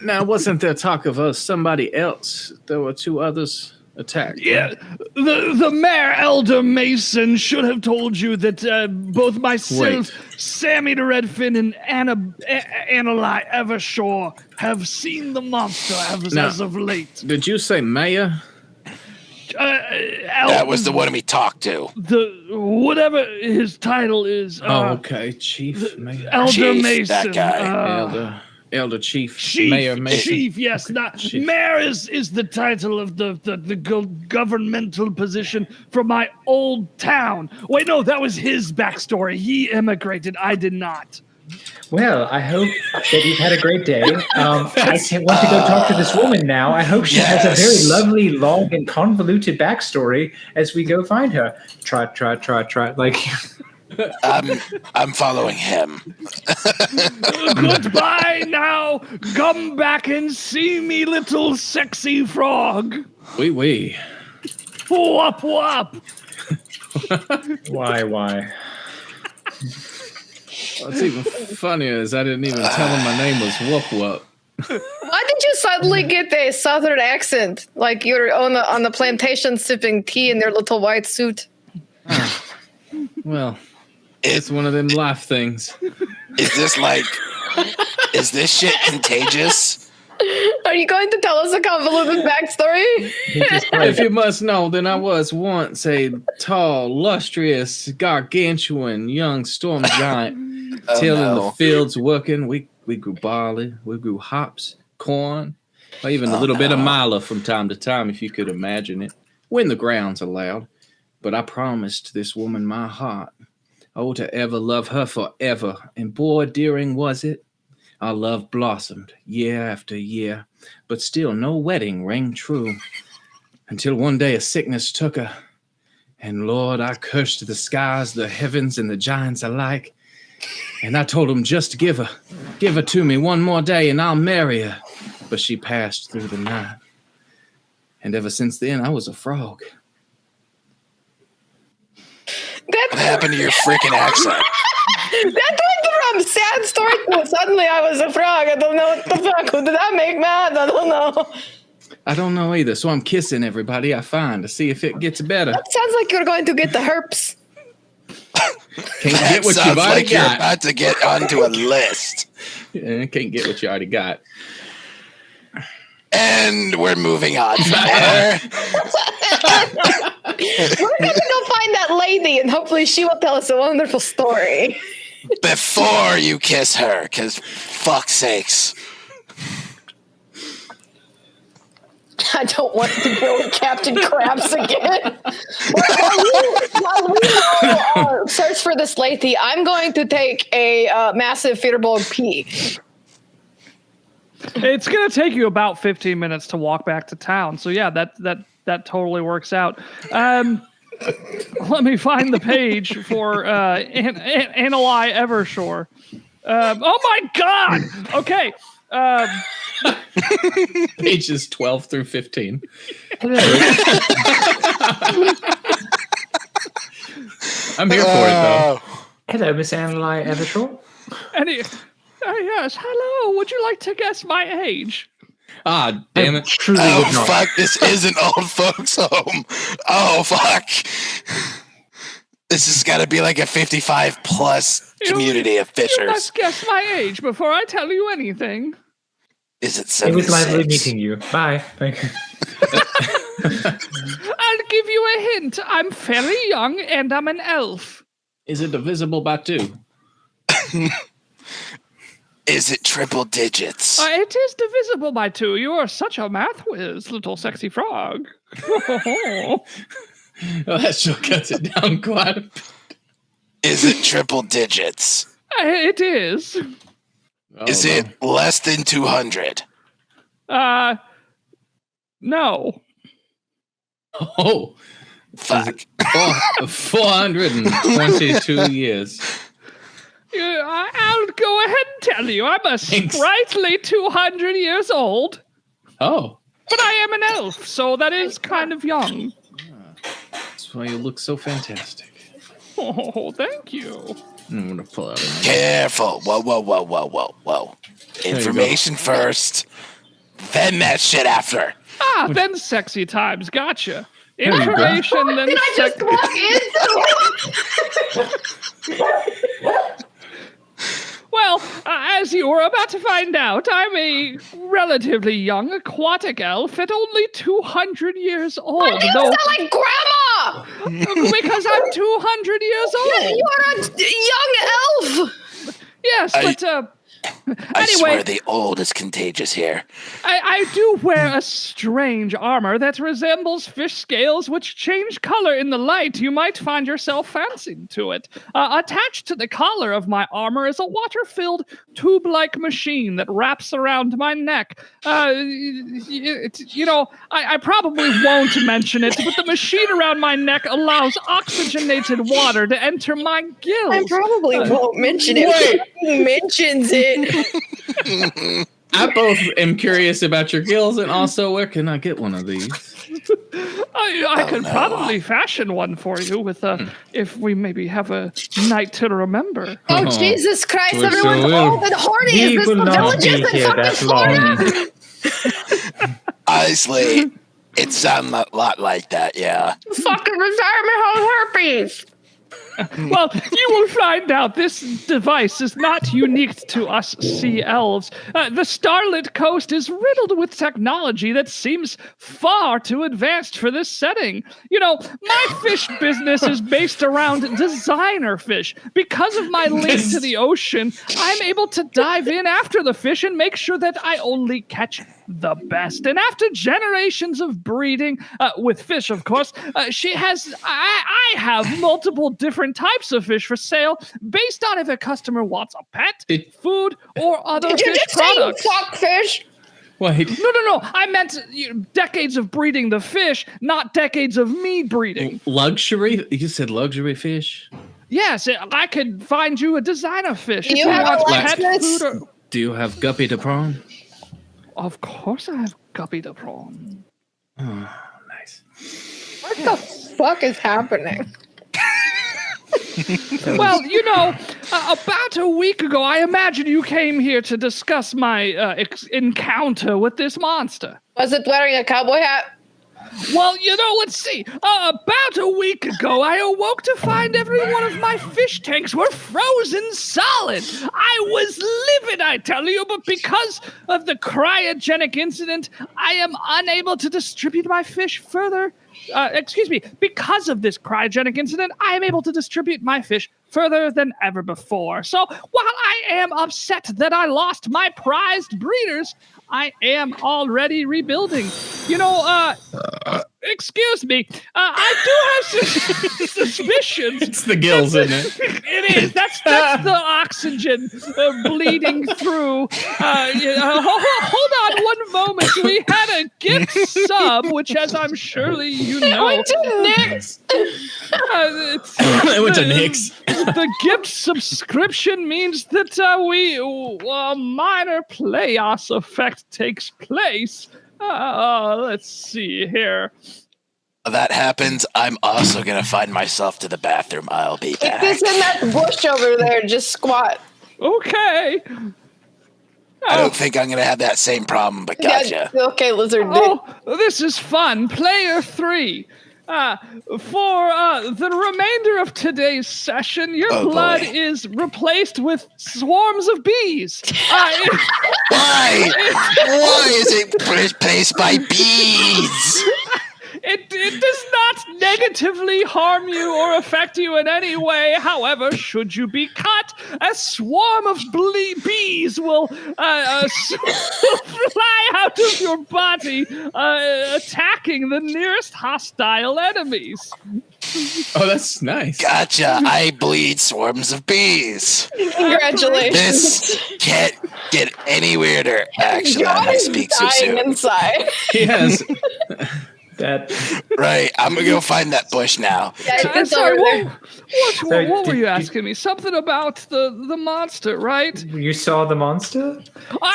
Now, wasn't there talk of somebody else? There were two others attacked. Yeah, the Mayor Elder Mason should have told you that both myself, Sammy the Redfin, and Annalai Evershore have seen the monster as of late. Did you say mayor? That was the one we talked to. Whatever his title is. Okay, chief, mayor, Elder Chief, Mason. that guy. elder chief, Chief, mayor Mason. chief, yes, not Chief. mayor is the title of the governmental position from my old town. Wait, no, that was his backstory. He immigrated. I did not. Well, I hope that you've had a great day. I can't wait to go talk to this woman now. I hope she has a very lovely, long, and convoluted backstory as we go find her. Trot. Like, I'm following him. Goodbye now. Come back and see me, little sexy frog. Oui. Whoop whoop. why? What's even funnier is I didn't even tell him my name was Whoop Whoop. Why did you suddenly get a southern accent? Like you're on the plantation sipping tea in your little white suit. Well, it's one of them life things. Is this shit contagious? Are you going to tell us a convoluted backstory? If you must know, then I was once a tall, lustrous, gargantuan young storm giant, tilling the fields, working. We grew barley, we grew hops, corn, or even a little bit of milo from time to time, if you could imagine it, when the grounds allowed. But I promised this woman my heart, to ever love her forever, and boy, dearing was it. Our love blossomed year after year, but still no wedding rang true. Until one day a sickness took her, and Lord, I cursed the skies, the heavens, and the giants alike. And I told them just give her to me one more day, and I'll marry her. But she passed through the night, and ever since then I was a frog. That What happened to your freaking accent? went from sad story to suddenly I was a frog. I don't know what the fuck. Who did I make mad? I don't know. I don't know either, so I'm kissing everybody I find to see if it gets better. That sounds like you're going to get the herpes. Can't get what you've Sounds already like you're got. about to get onto a list. Yeah, can't get what you already got. And we're moving on from there. We're going to go find that lady and hopefully she will tell us a wonderful story. Before you kiss her, because fuck's sakes. I don't want to deal with Captain Krabs again. While we go search for this lady, I'm going to take a massive Fireball pee. It's gonna take you about 15 minutes to walk back to town. So yeah, that totally works out. Let me find the page for Annalai Evershore. Oh my God! Okay. Pages 12 through 15. I'm here for it, though. Hello, Miss Annalise Evershaw. Yes, hello. Would you like to guess my age? Ah, damn it. Truly Oh, would not. fuck, this is an old folks home. Oh, fuck. This has got to be like a 55-plus community of You fishers. must guess my age before I tell you anything. Is it It was 76? lovely meeting you. Bye. Thank you. I'll give you a hint. I'm fairly young and I'm an elf. Is it divisible by 2? Is it triple digits? It is divisible by 2. You are such a math whiz, little sexy frog. Well, that sure cuts it down quite a bit. Is it triple digits? It is. Is it less than 200? No. Oh, Fuck. 422 years. I'll go ahead and tell you. I'm a Thanks. sprightly 200 years old, Oh, but I am an elf, so that is kind of young. that's why you look so fantastic. Oh, thank you. I'm going to pull out a Careful. Whoa. Information first, then that shit after. Then sexy times. Gotcha. you go. Information, then Did I just walk into? Well, as you were about to find out, I'm a relatively young aquatic elf at only 200 years old. You sound like Grandma. Because I'm 200 years old. You are a young elf. Yes, but I swear anyway, the old is contagious here. I do wear a strange armor that resembles fish scales which change color in the light. You might find yourself fancying to it. Attached to the collar of my armor is a water-filled tube-like machine that wraps around my neck. I probably won't mention it, but the machine around my neck allows oxygenated water to enter my gills. I probably won't mention it. He mentions it. I both am curious about your gills and also where can I get one of these? I could probably fashion one for you with if we maybe have a night to remember. Oh, Jesus Christ, We're everyone's so old and horny. We Is this will the not villages be in here fucking that Florida? Honestly, it sounds a lot like that, yeah. Fucking retirement home herpes. Well, you will find out this device is not unique to us sea elves. The starlit coast is riddled with technology that seems far too advanced for this setting. You know, my fish business is based around designer fish. Because of my link to the ocean, I'm able to dive in after the fish and make sure that I only catch the best. And after generations of breeding with fish, of course, I have multiple different types of fish for sale based on if a customer wants a pet, food, or other Did you fish just say you products. fuck fish? Wait. No. I meant decades of breeding the fish, not decades of me breeding. Luxury? You said luxury fish? Yes, I could find you a designer fish. Do if you have want Alexis? pet food or... Do you have guppy de prawn? Of course I have guppy de prawn. Oh, nice. What the fuck is happening? Well, about a week ago, I imagine you came here to discuss my encounter with this monster. Was it wearing a cowboy hat? Well, let's see. About a week ago, I awoke to find every one of my fish tanks were frozen solid. I was livid, I tell you, but because of the cryogenic incident, I am unable to distribute my fish further. Because of this cryogenic incident, I am able to distribute my fish further than ever before. So while I am upset that I lost my prized breeders, I am already rebuilding. Excuse me, I do have suspicions. It's the gills, isn't it? It is. That's the oxygen bleeding through. Hold on one moment. We had a gift sub, which, as I'm surely you know, Went to Nick's. I went to Nick's. The gift subscription means that a minor playoffs effect takes place. Let's see here. That happens, I'm also gonna find myself to the bathroom. I'll be back. It's in that bush over there. Just squat. Okay. I don't think I'm gonna have that same problem, but gotcha. Yeah, okay, lizard dude. Oh, this is fun. Player 3. For the remainder of today's session, your blood boy. is replaced with swarms of bees. Why? Why is it replaced by bees? It does not negatively harm you or affect you in any way. However, should you be cut, a swarm of bees will fly out of your body, attacking the nearest hostile enemies. Oh, that's nice. Gotcha. I bleed swarms of bees. Congratulations. This can't get any weirder. Actually, I speak so dying soon. inside. Yes. That Right, I'm gonna go find that bush now. Yeah, it's Sorry, over there. what were you asking me? Something about the monster, right? you saw the monster?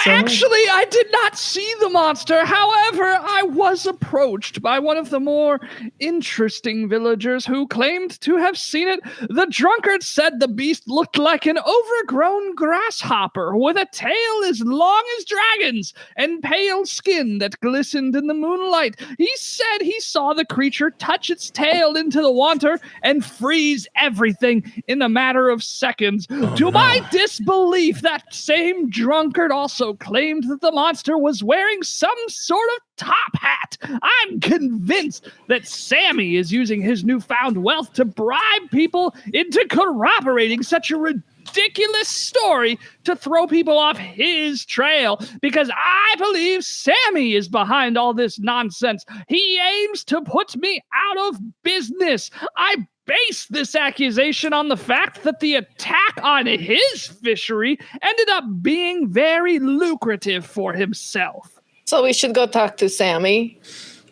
Actually, I did not see the monster. However, I was approached by one of the more interesting villagers who claimed to have seen it. The drunkard said the beast looked like an overgrown grasshopper with a tail as long as dragons and pale skin that glistened in the moonlight. He said he saw the creature touch its tail into the water and freeze everything in a matter of seconds. To my disbelief, that same drunkard also claimed that the monster was wearing some sort of top hat. I'm convinced that Sammy is using his newfound wealth to bribe people into corroborating such a ridiculous story to throw people off his trail, because I believe Sammy is behind all this nonsense. He aims to put me out of business. I base this accusation on the fact that the attack on his fishery ended up being very lucrative for himself. So we should go talk to Sammy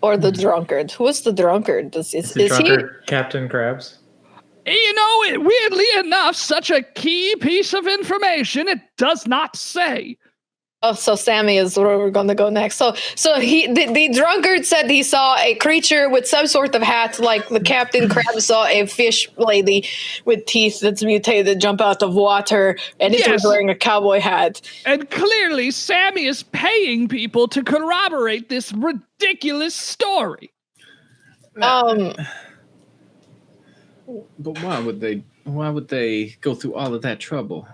or the drunkard. Who is the drunkard? Is The drunkard, Captain Krabs. You know, weirdly enough, such a key piece of information, it does not say. Oh, so Sammy is where we're going to go next. So the drunkard said he saw a creature with some sort of hat, like the Captain Crab saw a fish lady with teeth that's mutated jump out of water, and it was wearing a cowboy hat. And clearly, Sammy is paying people to corroborate this ridiculous story. But why would they go through all of that trouble?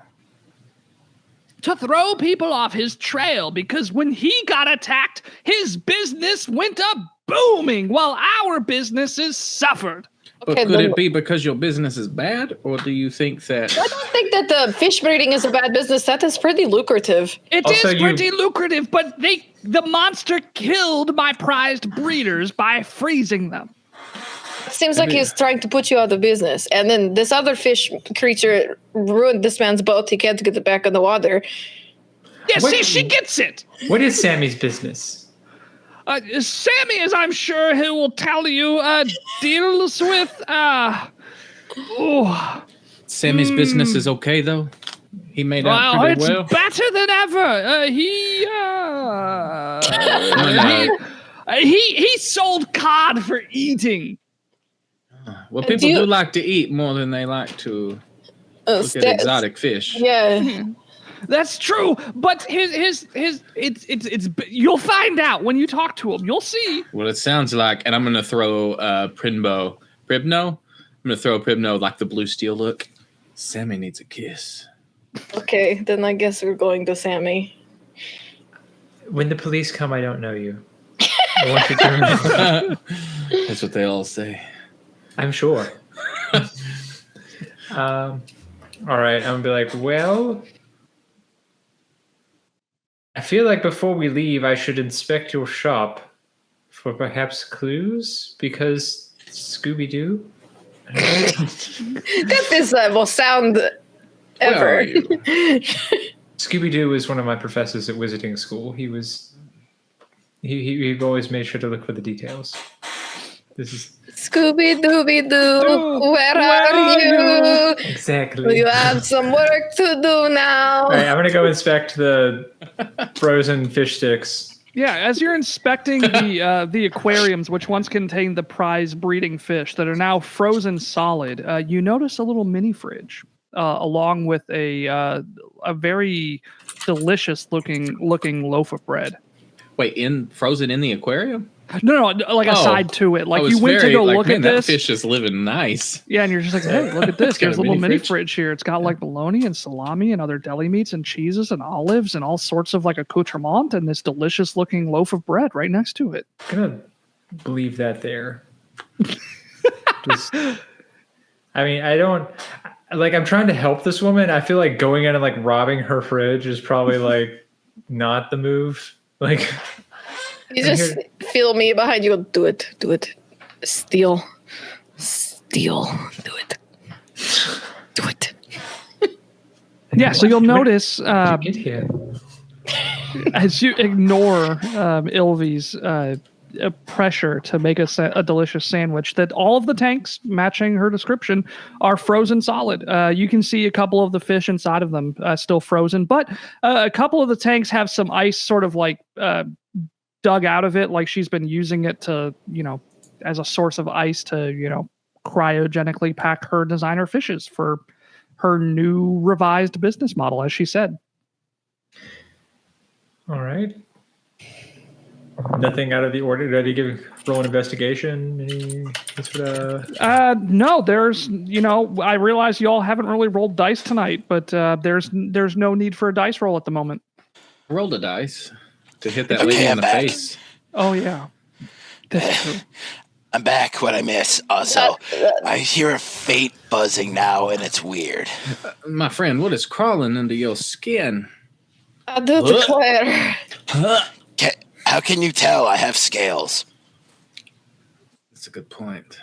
To throw people off his trail, because when he got attacked, his business went up booming while our businesses suffered. But Okay, could then- it be because your business is bad, or do you think that? I don't think that the fish breeding is a bad business. That is pretty lucrative. It Also, is pretty lucrative, but the monster killed my prized breeders by freezing them. It seems like he's trying to put you out of business. And then this other fish creature ruined this man's boat. He can't get it back in the water. Yeah, What- see, she gets it. What is Sammy's business? Sammy, as I'm sure he will tell you, deals with, Sammy's business is okay though. He made out well, pretty it's well. better than ever. He sold cod for eating. Well, people do like to eat more than they like to look at exotic fish. Yeah. That's true, but it's you'll find out when you talk to him. You'll see. Well, it sounds like, and I'm gonna throw Pribno. I'm gonna throw Pribno like the blue steel look. Sammy needs a kiss. Okay, then I guess we're going to Sammy. When the police come, I don't know you. I want you to remember. That's what they all say. I'm sure. All right, I'm gonna be like, well, I feel like before we leave, I should inspect your shop for perhaps clues, because Scooby-Doo. That is the most sound Where ever. are you? Scooby-Doo was one of my professors at Wizarding School. He always made sure to look for the details. This is Scooby Dooby Doo, where are you? Exactly. You have some work to do now. All right, I'm gonna go inspect the frozen fish sticks. Yeah, as you're inspecting the aquariums, which once contained the prize breeding fish that are now frozen solid, you notice a little mini fridge, along with a very delicious looking loaf of bread. Wait, frozen in the aquarium? No, like aside to it. Like you went to go look at that this. fish is living nice. Yeah, and you're just like, hey, look at this. It's got There's a a little mini mini fridge here. It's got like bologna and salami and other deli meats and cheeses and olives and all sorts of like accoutrement and this delicious looking loaf of bread right next to it. I'm gonna leave that there. I mean, I don't like. I'm trying to help this woman. I feel like going in and like robbing her fridge is probably like not the move. Like. You just feel me behind you. Do it. Steal. Do it. Yeah, so you'll notice How'd you get here? as you ignore Ilvy's pressure to make a delicious sandwich, that all of the tanks matching her description are frozen solid. You can see a couple of the fish inside of them still frozen, but a couple of the tanks have some ice sort of like dug out of it, like she's been using it to, as a source of ice to, cryogenically pack her designer fishes for her new revised business model, as she said. All right. Nothing out of the order. Did you roll an investigation? No, there's, I realize you all haven't really rolled dice tonight, but there's no need for a dice roll at the moment. I rolled a dice to hit that lady in the face. Oh, yeah. That's true. I'm back. What I miss. Also, I hear a faint buzzing now, and it's weird. My friend, what is crawling under your skin? I do declare. How can you tell? I have scales. That's a good point.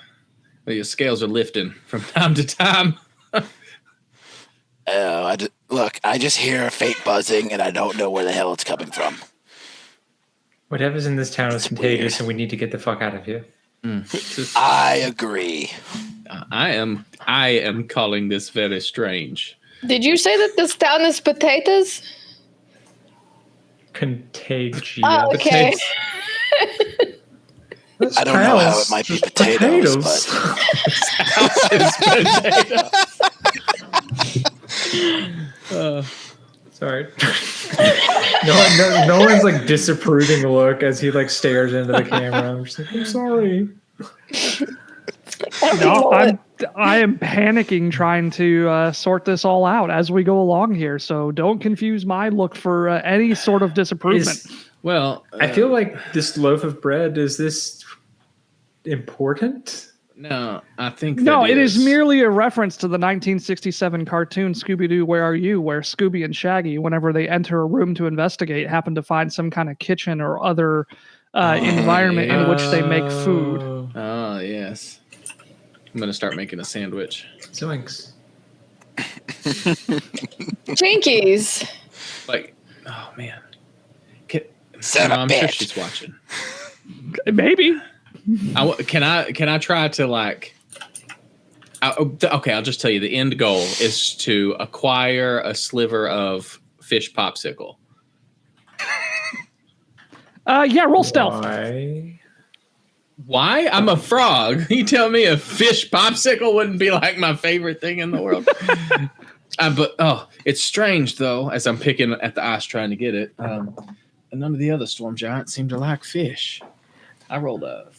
Well, your scales are lifting from time to time. Look, I just hear a faint buzzing, and I don't know where the hell it's coming from. Whatever's in this town is contagious, and we need to get the fuck out of here. I agree. I am calling this very strange. Did you say that this town is potatoes? Contagious. Oh, okay. I don't know how it might be potatoes, but sorry. No one's like disapproving look as he like stares into the camera. I'm just like, I'm sorry. I am panicking trying to sort this all out as we go along here. So don't confuse my look for any sort of disapproval. I feel like this loaf of bread, is this important? No, I think it is merely a reference to the 1967 cartoon Scooby-Doo, Where Are You?, where Scooby and Shaggy, whenever they enter a room to investigate, happen to find some kind of kitchen or other environment in which they make food. Oh, yes. I'm going to start making a sandwich. Zoinks. Jinkies. Like, oh, man. I'm sure she's watching. Maybe. Can I try to like? Okay, I'll just tell you. The end goal is to acquire a sliver of fish popsicle. Yeah, roll stealth. Why? I'm a frog. You tell me a fish popsicle wouldn't be like my favorite thing in the world. But it's strange though. As I'm picking at the ice trying to get it, and none of the other storm giants seem to like fish. I rolled a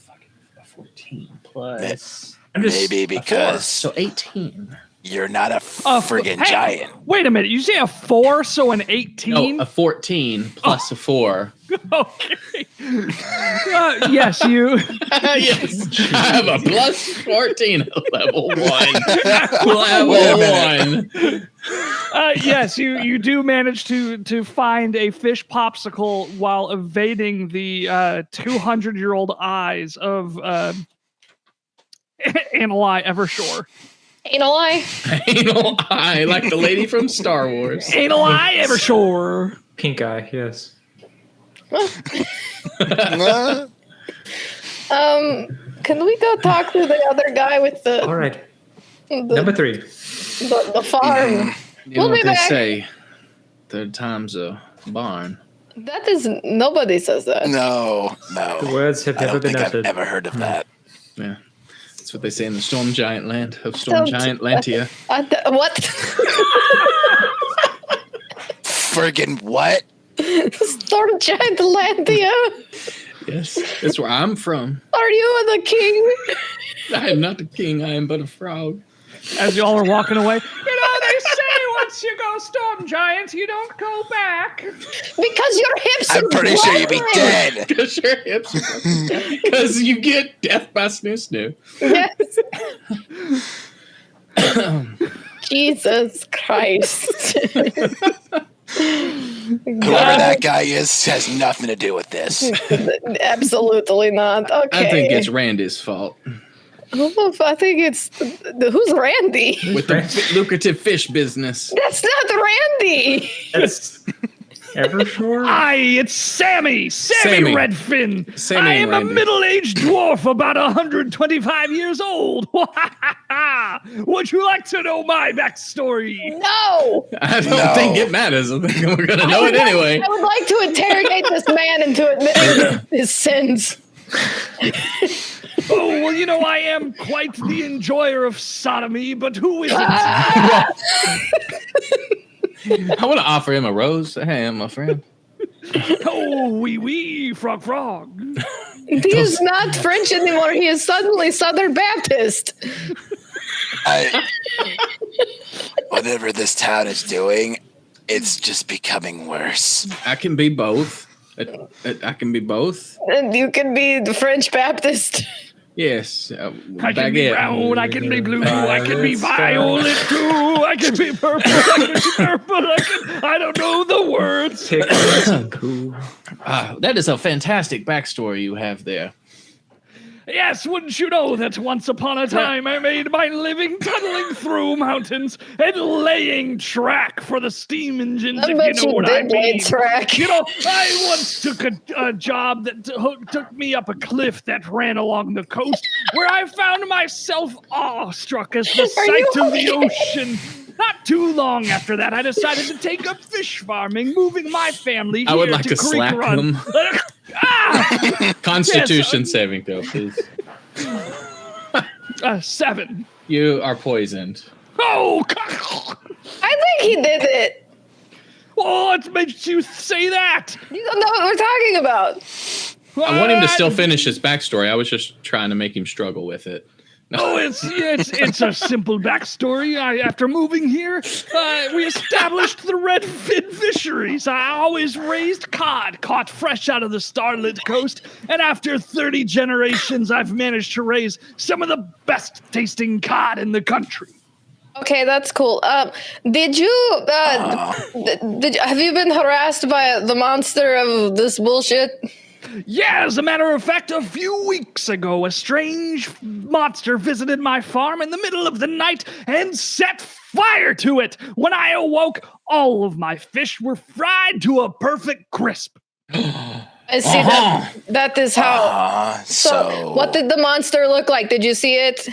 14 plus. Maybe because so 18. You're not a friggin' giant. Wait a minute. You say a 4, so an 18? No, a 14 plus a 4. Okay. Yes, you. Yes. I have a plus 14 at level 1. Level 1. Yes, you do manage to find a fish popsicle while evading the 200-year-old eyes of Annalai Evershore. Anal eye? Anal eye, like the lady from Star Wars. Annalai Evershore. Pink eye, yes. Because Can we go talk to the other guy with the All right. Number 3. the farm? You know We'll what be they back. say? Third time's a barn. That is nobody says that. No. The words have I never don't been think I've uttered. ever heard of that. Yeah. That's what they say in the Storm Giant land of Storm Don't- Giant Lantia. What? Friggin' what? Storm Giant Landia? Yes, that's where I'm from. Are you the king? I am not the king, I am but a frog. As y'all are walking away, they say once you go Storm Giant, you don't go back. Because your hips I'm are pretty sure you'd be broken. dead. Because your hips. Because you get death by snoo. Yes. Jesus Christ. Whoever that guy is has nothing to do with this. Absolutely not. Okay. I think it's Randy's fault. I think it's who's Randy? With the lucrative fish business. That's not Randy. That's Evershore? Aye, it's Sammy Sammy. Redfin. Sammy I and am a Randy. middle-aged dwarf about 125 years old. Would you like to know my backstory? No. I don't think it matters. I think we're going to know it anyway. I would like to interrogate this man into admitting his sins. Oh, well, I am quite the enjoyer of sodomy, but who isn't? I want to offer him a rose. Hey, I'm a friend. Oh, wee, frog. He is not French anymore. He is suddenly Southern Baptist. Whatever this town is doing, it's just becoming worse. I can be both. I can be both. And you can be the French Baptist. Yes. I can be baguette. brown, I can be blue, I can be violet too, I can be purple, I don't know the words. Cool. That is a fantastic backstory you have there. Yes, wouldn't you know that once upon a time I made my living tunneling through mountains and laying track for the steam engines, I if bet you know you what I did lay mean. track. I once took a job that took me up a cliff that ran along the coast where I found myself awestruck as the sight of the ocean. Not too long after that, I decided to take up fish farming, moving my family here I would like to slap Creekrun. him. Constitution saving throw, please. 7. You are poisoned. Oh, I think he did it. what makes you say that? You don't know what we're talking about. I want him to still finish his backstory. I was just trying to make him struggle with it. Oh, it's a simple backstory. After moving here, we established the redfin fisheries. I always raised cod, caught fresh out of the starlit coast, and after 30 generations, I've managed to raise some of the best tasting cod in the country. Okay, that's cool. Did you have you been harassed by the monster of this bullshit? Yeah, as a matter of fact, a few weeks ago, a strange monster visited my farm in the middle of the night and set fire to it. When I awoke, all of my fish were fried to a perfect crisp. I see that is how. So, what did the monster look like? Did you see it?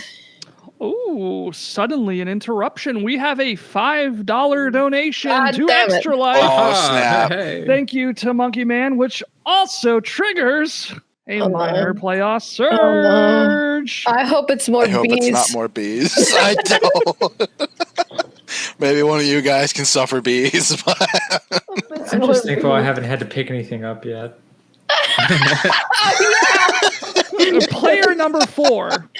Oh, suddenly an interruption. We have a $5 donation God to damn it. Extra Life. Oh, snap. Hey. Thank you to Monkey Man, which also triggers a minor playoff surge. I hope it's more I hope bees. it's not more bees. I don't. Maybe one of you guys can suffer bees. I'm just thankful I haven't had to pick anything up yet. Player number 4.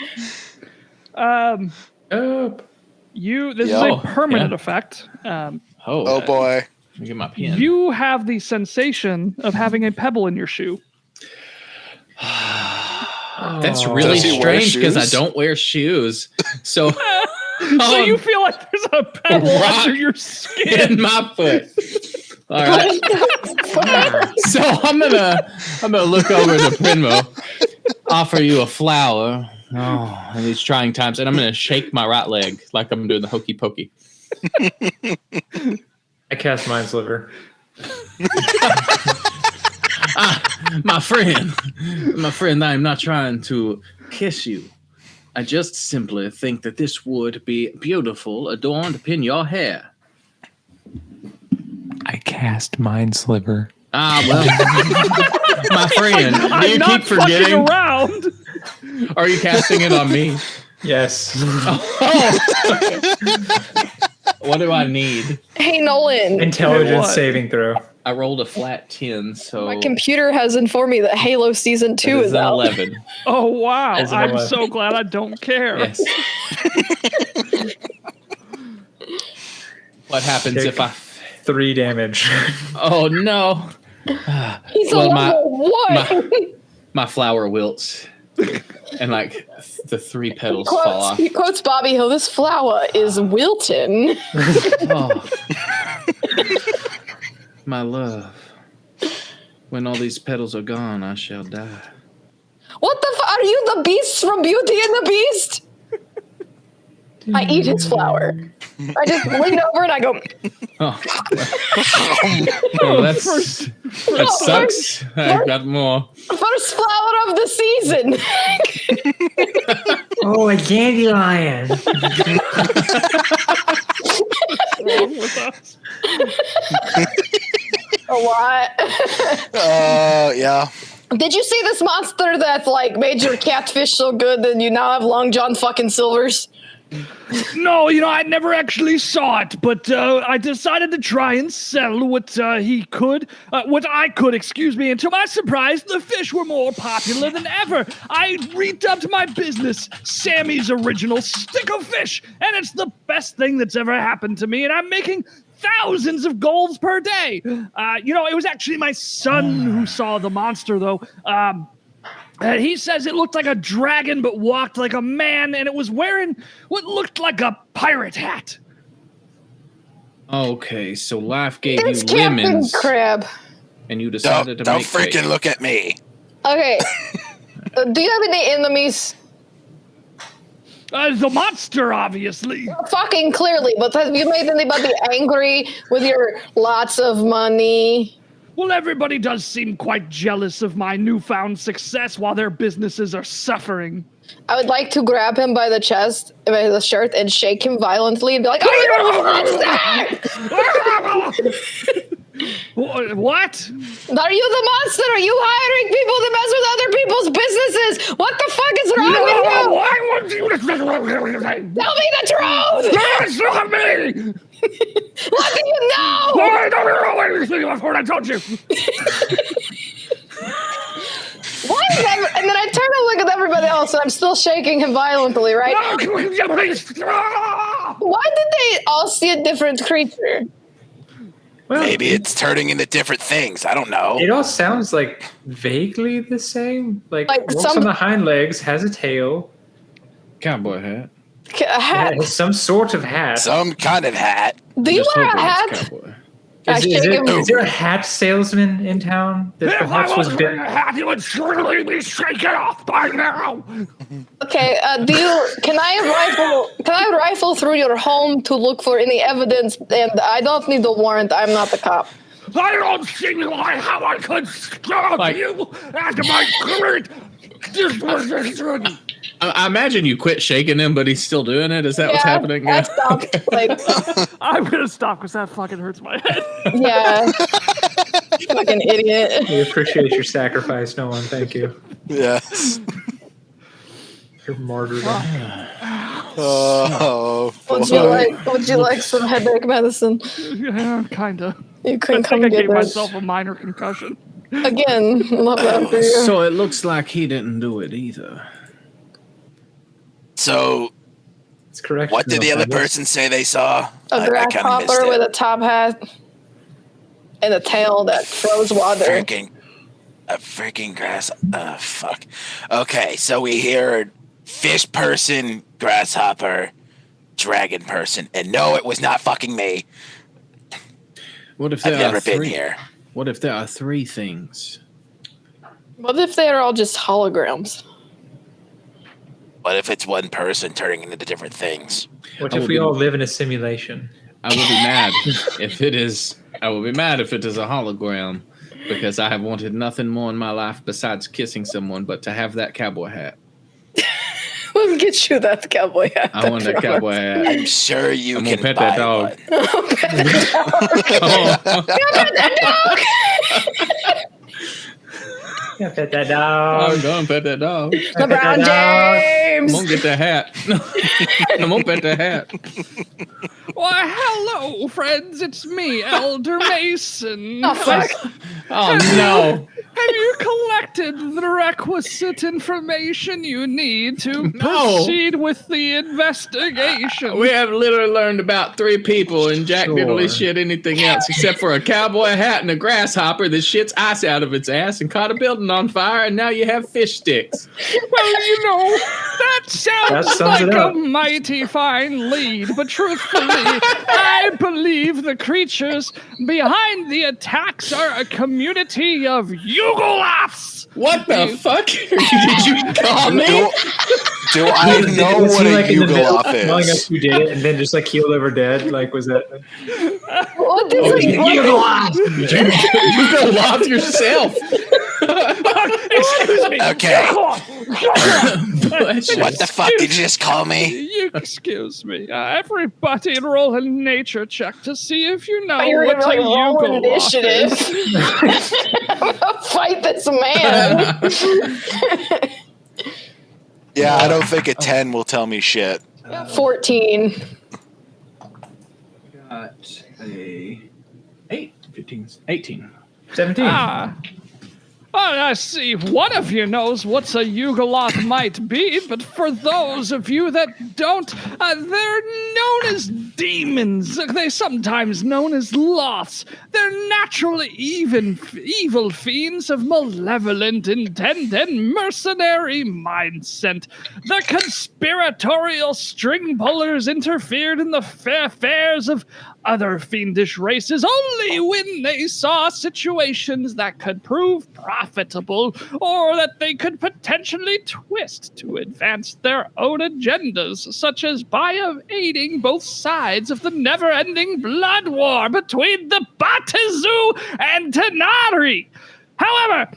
This is a permanent effect. Oh boy. Let me get my pen. You have the sensation of having a pebble in your shoe. That's really Does he wear strange because I shoes? don't wear shoes. So, So you feel like there's a pebble rock under your skin. in my foot. All right. So I'm gonna look over to Prinmo, offer you a flower. Oh, in these trying times, and I'm gonna shake my right leg like I'm doing the hokey pokey. I cast Mind Sliver. My friend, I'm not trying to kiss you. I just simply think that this would be beautiful, adorned to pin your hair. I cast Mind Sliver. Ah, well, my friend, do I'm you not keep forgetting? fucking around. Are you casting it on me? Yes. What do I need? Hey, Nolan. Intelligence What? saving throw. I rolled a flat 10, so My computer has informed me that Halo Season 2 it is an out. 11. Oh, wow. As an I'm 11. so glad I don't care. Yes. What happens Take if I... 3 damage. Oh, no. He's Well, a my- level 1. My flower wilts. And, like, the 3 petals fall off. He quotes Bobby Hill, this flower is wilting. Oh. My love. When all these petals are gone, I shall die. What the are you the beast from Beauty and the Beast? I eat his flower. I just lean over and I go, Oh, well, that sucks. I've got more. first flower of the season. Oh, a dandelion. What's wrong with us? A lot. Yeah. Did you see this monster that like made your catfish so good that you now have Long John fucking Silvers? No, I never actually saw it, but I decided to try and sell what I could, excuse me, and to my surprise, the fish were more popular than ever. I redubbed my business Sammy's Original Stick of Fish, and it's the best thing that's ever happened to me, and I'm making thousands of golds per day. It was actually my son who saw the monster, though. He says it looked like a dragon but walked like a man, and it was wearing what looked like a pirate hat. Okay, so life gave It's you Captain lemons, Crab. and you decided to Don't make freaking cake. look at me. Okay. Do you have any enemies? The monster, obviously. Fucking clearly, but have you made anybody angry with your lots of money? Well, everybody does seem quite jealous of my newfound success while their businesses are suffering. I would like to grab him by the chest, by the shirt, and shake him violently and be like, "Are you the monster? What? Are you the monster? Are you hiring people to mess with other people's businesses? What the fuck is wrong with you? Why would you? Tell me the truth! That's not me! What do you know? I don't know anything of what I told you. Why is and then I turn and look at everybody else, and I'm still shaking him violently, right? Why did they all see a different creature? Well, Maybe it's turning into different things. I don't know. it all sounds like vaguely the same. Like walks on the hind legs, has a tail, Cowboy hat. A hat. has some sort of hat. Some kind of hat. Do you Just wear a hoping it's hat? cowboy. I Is shake him. there a hat salesman in town that If I perhaps was wasn't wearing bit? a hat, you would surely be shaken off by now. Okay, can I rifle through your home to look for any evidence? And I don't need a warrant. I'm not the cop. I don't see how I could stop Like- you after my great disposition. I imagine you quit shaking him, but he's still doing it. Is that what's happening? I stopped. Like, I'm gonna stop because that fucking hurts my head. yeah. Fucking idiot. We appreciate your sacrifice, Nolan. Thank you. Yes. Your martyrdom. Oh. Would you like some headache medicine? Yeah, kinda. You I couldn't think come I get gave this. myself a minor concussion. Again, love that for you. So it looks like he didn't do it either. So, It's correct. what did the other Colonel person say they saw? A grasshopper with a top hat and a tail that throws water. A freaking grass. Fuck. Okay, so we hear fish person, grasshopper, dragon person, and no, it was not fucking me. What if I've there are never been three? here. What if there are 3 things? What if they're all just holograms? What if it's one person turning into different things? What I if will we be- all live in a simulation? I will be mad if it is. I will be mad if it is a hologram, because I have wanted nothing more in my life besides kissing someone, but to have that cowboy hat. We'll get you that cowboy hat. I want a cowboy hat. I'm sure you I'm can gonna pet buy that dog. one. Yeah, pet that dog. I'm gonna pet that dog. LeBron I'm James. gonna get that hat. I'm gonna pet that hat. Why, hello, friends. It's me, Elder Mason. Oh, fuck. Oh no! Have you collected the requisite information you need to No. proceed with the investigation? We have literally learned about 3 people, and Jack didn't really Sure. shit anything else except for a cowboy hat and a grasshopper that shits ice out of its ass and caught a building on fire, and now you have fish sticks. Well, that sounds That sums like it a up. mighty fine lead, but truthfully, I believe the creatures behind the attacks are a community of Yugoloths. What the fuck? Did you call me? Do I know Was what he, a like, in the middle Yugoloth telling us is? who did it and then just like keeled over dead? Like, was that? What is it? You go lob yourself. Excuse me. Okay. Bless you. What the fuck did you just call me? You excuse me. Everybody roll a nature check to see if you know You're what gonna a roll Yugoloth initiative. is. Fight this man. Yeah, I don't think a 10 will tell me shit. 14. Got a 18. 17. Ah. Oh, I see. One of you knows what a Yugoloth might be, but for those of you that don't, they're known as demons. They're sometimes known as loths. They're naturally evil fiends of malevolent intent and mercenary mindset. The conspiratorial string pullers interfered in the affairs of other fiendish races only when they saw situations that could prove profitable or that they could potentially twist to advance their own agendas, such as by aiding both sides of the never-ending blood war between the Batizu and Tenari. However,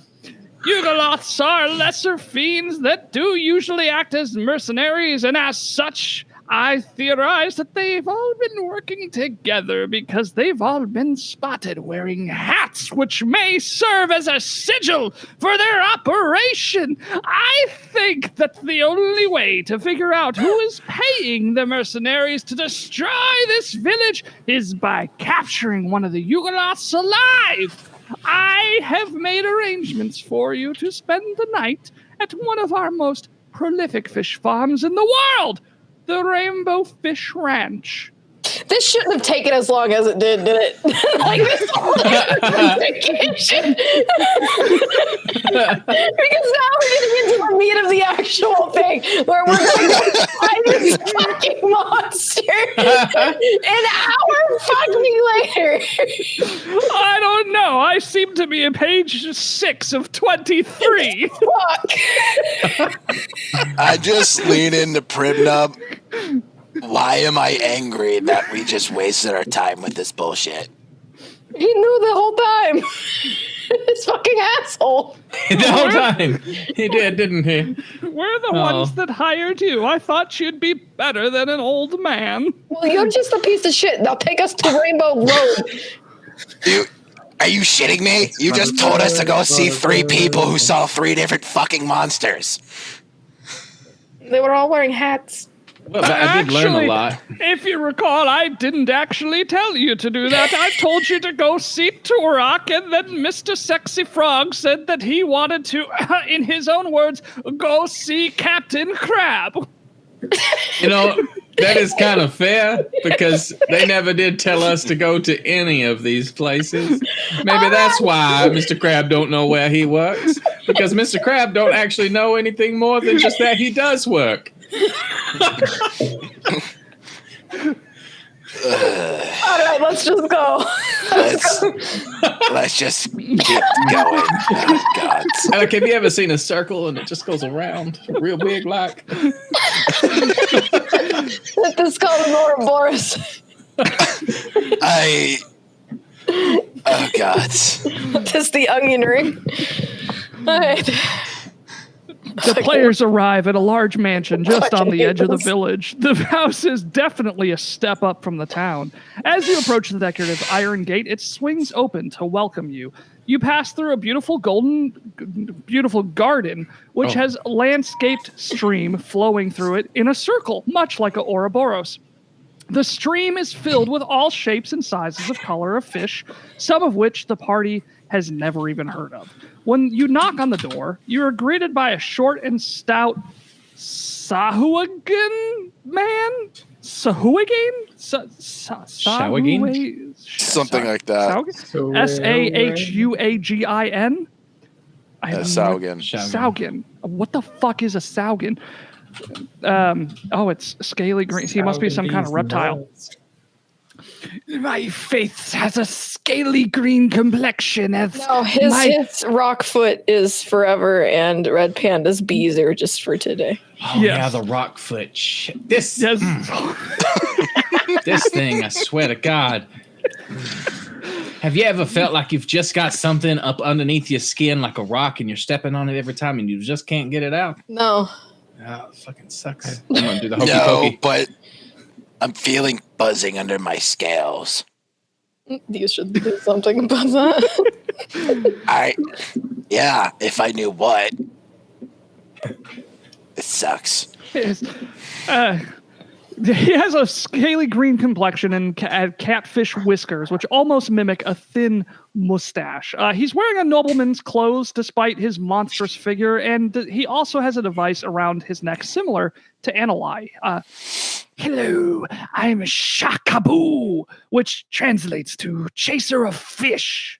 Yugoloths are lesser fiends that do usually act as mercenaries, and as such, I theorize that they've all been working together because they've all been spotted wearing hats which may serve as a sigil for their operation. I think that the only way to figure out who is paying the mercenaries to destroy this village is by capturing one of the Yugoloths alive. I have made arrangements for you to spend the night at one of our most prolific fish farms in the world, the Rainbow Fish Ranch. This shouldn't have taken as long as it did it? Like this whole investigation. Because now we're getting into the meat of the actual thing, where we're going to find this fucking monster an hour fucking later. I don't know. I seem to be at page 6 of 23. Fuck. I just lean into Primnub. Why am I angry that we just wasted our time with this bullshit? He knew the whole time. This fucking asshole. The whole time. He did, didn't he? We're the ones that hired you. I thought you'd be better than an old man. Well, you're just a piece of shit. Now take us to Rainbow Road. Are you shitting me? You just told us to go see 3 people who saw 3 different fucking monsters. They were all wearing hats. Well, I did learn a lot. If you recall, I didn't actually tell you to do that. I told you to go see Turok, and then Mr. Sexy Frog said that he wanted to, in his own words, go see Captain Crab. You know, that is kind of fair because they never did tell us to go to any of these places. Maybe that's why Mr. Crab don't know where he works, because Mr. Crab don't actually know anything more than just that he does work. All right, let's just go. Let's just get going. Oh, God. Like, have you ever seen a circle and it just goes around real big like? Let this call an Ouroboros. Oh, God. This the onion ring. All right. The players arrive at a large mansion just on the edge of the village. The house is definitely a step up from the town. As you approach the decorative iron gate, it swings open to welcome you. You pass through a beautiful garden, which has a landscaped stream flowing through it in a circle, much like a Ouroboros. The stream is filled with all shapes and sizes of color of fish, some of which the party has never even heard of. When you knock on the door, you are greeted by a short and stout Sahuagin man? Sahuagin? Shawagin? Something like that. Sahuagin? Saugin. Saugin. What the fuck is a Saugin? It's scaly green. He must be some kind of reptile. My face has a scaly green complexion. No, his rock foot is forever, and Red Panda's bees are just for today. Oh, yeah, the rock foot. Shit. This thing, I swear to God. Have you ever felt like you've just got something up underneath your skin like a rock and you're stepping on it every time and you just can't get it out? No. Oh, it fucking sucks. I'm gonna do the hokey No, pokey. but I'm feeling buzzing under my scales. You should do something about that. If I knew what. It sucks. He has a scaly green complexion and catfish whiskers, which almost mimic a thin mustache. He's wearing a nobleman's clothes despite his monstrous figure, and he also has a device around his neck similar to Anali. Hello, I'm Shakaboo, which translates to chaser of fish.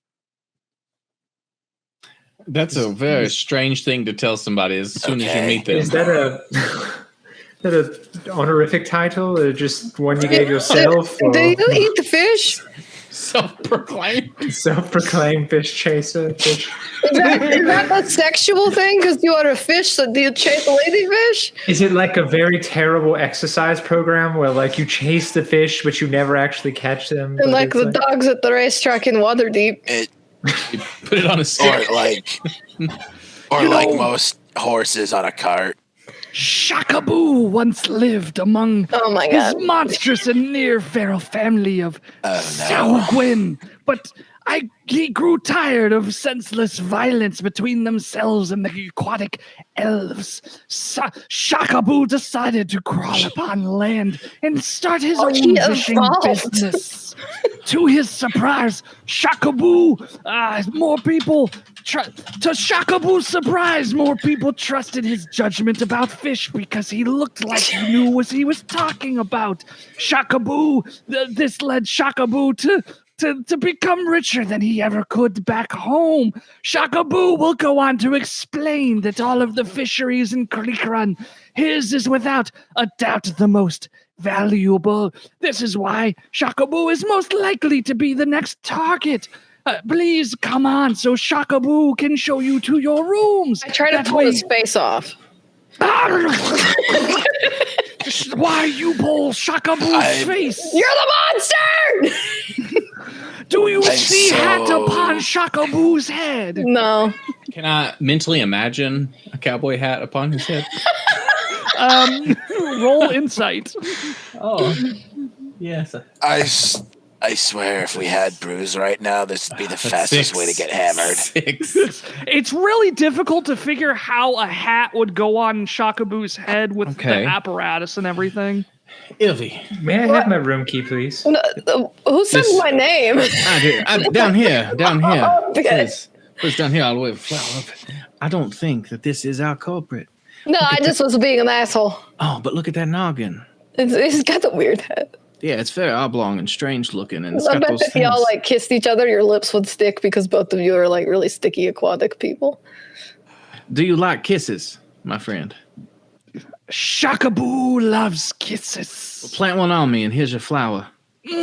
That's a very strange thing to tell somebody as soon as you meet them. Is that an honorific title or just one you gave yourself? Do you eat the fish? Self-proclaimed fish chaser. Fish. Is that a sexual thing? Because you are a fish, so do you chase a ladyfish? Is it like a very terrible exercise program where like you chase the fish but you never actually catch them? And like the dogs at the racetrack in Waterdeep. You put it on a stick. Or like most horses on a cart. Shakaboo once lived among his monstrous and near-feral family of Sahuagin, but he grew tired of senseless violence between themselves and the aquatic elves. Shakaboo decided to crawl upon land and start his own fishing business. To his surprise, Shakaboo's surprise, more people trusted his judgment about fish because he looked like he knew what he was talking about. This led Shakaboo to become richer than he ever could back home. Shakaboo will go on to explain that all of the fisheries in Creekrun, his is without a doubt the most valuable. This is why Shakaboo is most likely to be the next target. Please come on so Shakaboo can show you to your rooms. I try to pull his face off. Why you pull Shakaboo's face? You're the monster! Do you see hat upon Shakaboo's head? No. Can I mentally imagine a cowboy hat upon his head? Roll insight. Oh, yes. I swear, if we had brews right now, this would be the fastest way to get hammered. 6. It's really difficult to figure how a hat would go on Shakaboo's head with the apparatus and everything. Ivy. May I have my room key, please? No, who said my name? Down here. Okay. It's down here all the way. I don't think that this is our culprit. No, I just was being an asshole. Oh, but look at that noggin. It's got the weird head. Yeah, it's very oblong and strange looking, and it's I got bet those if things. y'all like kissed each other, your lips would stick because both of you are like really sticky aquatic people. Do you like kisses, my friend? Shakaboo loves kisses. Well, plant one on me, and here's your flower. Do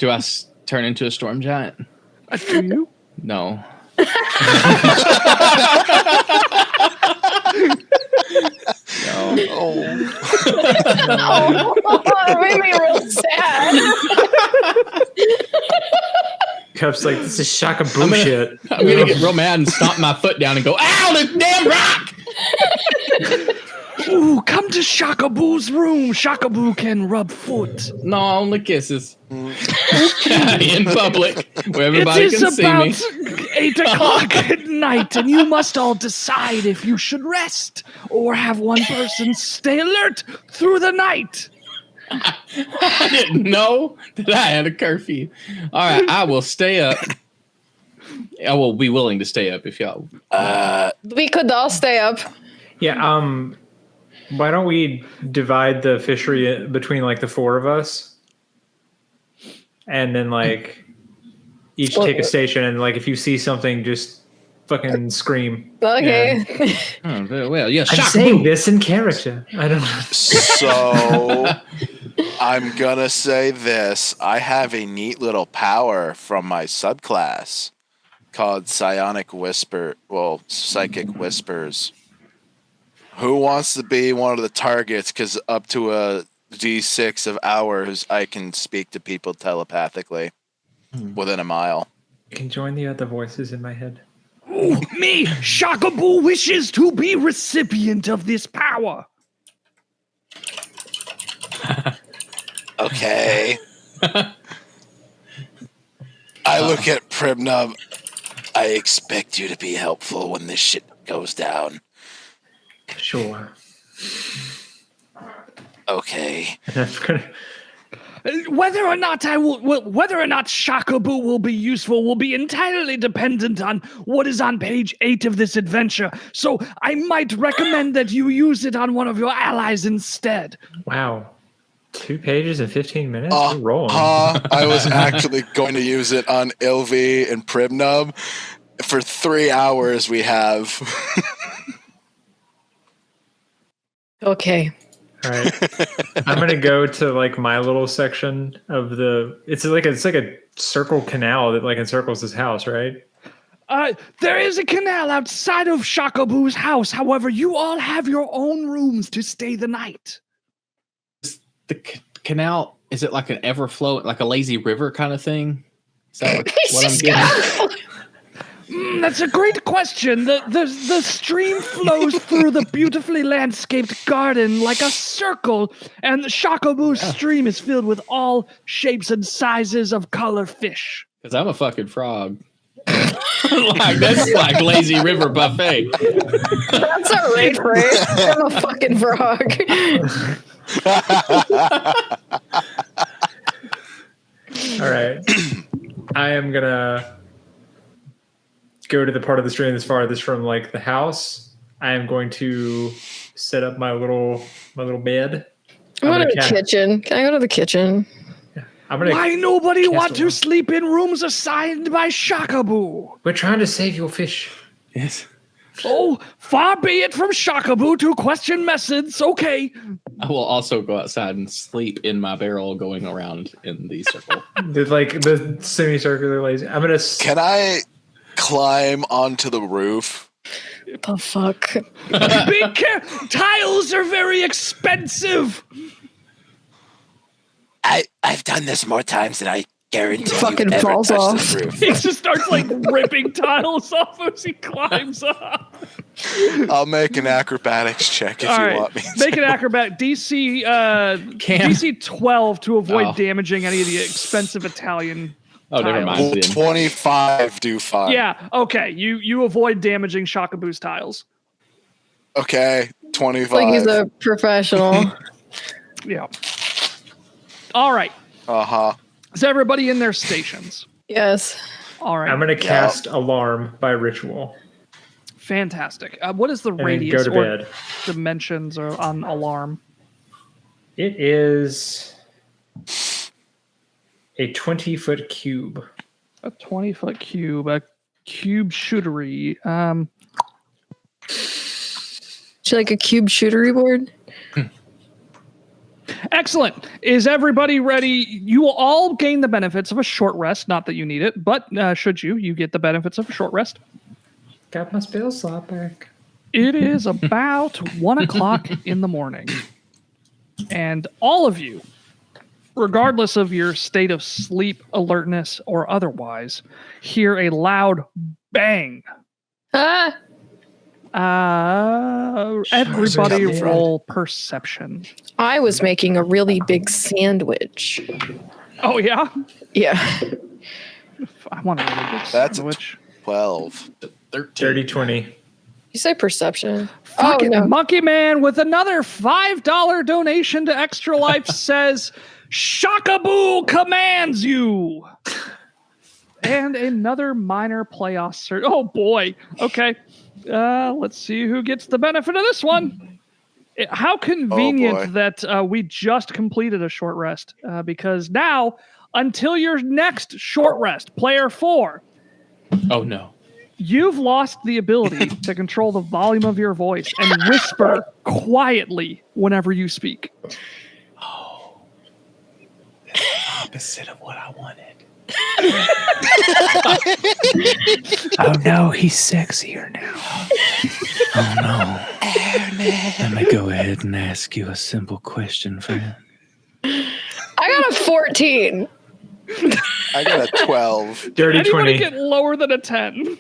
I turn into a storm giant? Do you? No. It made me real sad. Cuff's like, this is shaka bullshit. I'm gonna get real mad and stomp my foot down and go, ow, the damn rock! Ooh, come to Shakaboo's room. Shakaboo can rub foot. No, only kisses. In public, where everybody It is can see me. about 8 o'clock at night, and you must all decide if you should rest or have one person stay alert through the night. I didn't know that I had a curfew. All right, I will stay up. I will be willing to stay up if y'all. We could all stay up. Yeah, why don't we divide the fishery between like the four of us? And then like each take a station, and like if you see something, just fucking scream. Okay. Oh, very well, yeah. I'm saying this in character. I don't know. So I'm gonna say this. I have a neat little power from my subclass called Psychic Whispers. Who wants to be one of the targets? Because up to a D6 of hours, I can speak to people telepathically within a mile. You can join the other voices in my head. Ooh, me, Shakaboo, wishes to be recipient of this power. Okay. I look at Primnub. I expect you to be helpful when this shit goes down. Sure. Okay. Whether or not Shakaboo will be useful will be entirely dependent on what is on page 8 of this adventure. So I might recommend that you use it on one of your allies instead. Wow. 2 pages in 15 minutes? We're rolling. I was actually going to use it on Ilvi and Primnub. For 3 hours we have. Okay. All right. I'm going to go to like my little section of it's like a circle canal that like encircles this house, right? There is a canal outside of Shakaboo's house. However, you all have your own rooms to stay the night. The canal, is it like an ever flow, like a lazy river kind of thing? Is that what I'm getting? That's a great question. The stream flows through the beautifully landscaped garden like a circle, and the Shakaboo's stream is filled with all shapes and sizes of color fish. Because I'm a fucking frog. Like that's like lazy river buffet. That's a right phrase. I'm a fucking frog. All right. I am going to go to the part of the stream that's farthest from like the house. I am going to set up my little bed. I'm going to the kitchen. Can I go to the kitchen? Why nobody want to sleep in rooms assigned by Shakaboo? We're trying to save your fish. Yes. Oh, far be it from Shakaboo to question methods. Okay. I will also go outside and sleep in my barrel going around in the circle. the semicircular lazy. Can I climb onto the roof? The fuck? Be careful. Tiles are very expensive. I've done this more times than I guarantee. Fucking you falls ever off. touched this roof. He just starts like ripping tiles off as he climbs up. I'll make an acrobatics check if you want me to. Make an acrobat DC DC 12 to avoid damaging any of the expensive Italian Oh, never mind. Then. 25 do fine. Yeah, okay. You avoid damaging Shakaboo's tiles. Okay, 25. Like he's a professional. Yeah. All right. Uh-huh. Is everybody in their stations? Yes. All right. I'm going to cast Alarm by Ritual. Fantastic. What is the And radius then go to or bed. dimensions or on Alarm? It is a 20-foot cube. A 20-foot cube. A cube shootery. Is it like a cube shootery board? Excellent. Is everybody ready? You will all gain the benefits of a short rest. Not that you need it, but should you get the benefits of a short rest. Got my spell slot back. It is about 1 o'clock in the morning. And all of you regardless of your state of sleep, alertness, or otherwise, hear a loud bang. Everybody roll perception. I was making a really big sandwich. Oh, yeah? Yeah. I want a really big That's sandwich. 12. 30, 20. You say perception? Fucking Monkey Man with another $5 donation to Extra Life says, Shockaboo commands you. And another minor playoff search. Oh, boy. Okay. Let's see who gets the benefit of this one. How convenient that we just completed a short rest, because now, until your next short rest, player 4. Oh, no. You've lost the ability to control the volume of your voice and whisper quietly whenever you speak. Oh. Opposite of what I wanted. Oh no, he's sexier now. Oh no. Let me go ahead and ask you a simple question, friend. I got a 14. I got a 12. Dirty Anybody 20. get lower than a 10?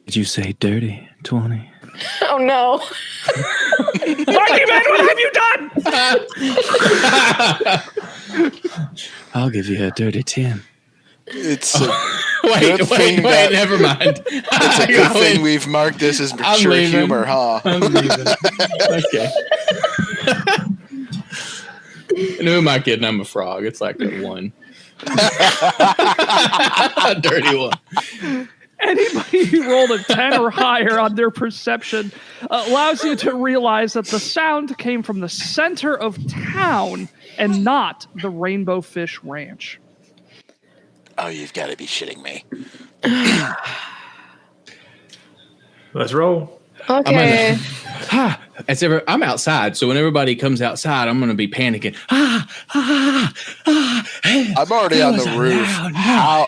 Did you say dirty 20? Oh no. Monkey Man, what have you done? I'll give you a dirty 10. It's Wait, thing never mind. it's a good thing we've marked this as mature leaving. humor, huh? I'm leaving. Okay. And who am I kidding? I'm a frog. It's like a 1. A dirty 1. Anybody who rolled a 10 or higher on their perception allows you to realize that the sound came from the center of town and not the Rainbow Fish Ranch. Oh, you've got to be shitting me. Let's roll. Okay. I'm outside, so when everybody comes outside, I'm going to be panicking. I'm already on the roof. How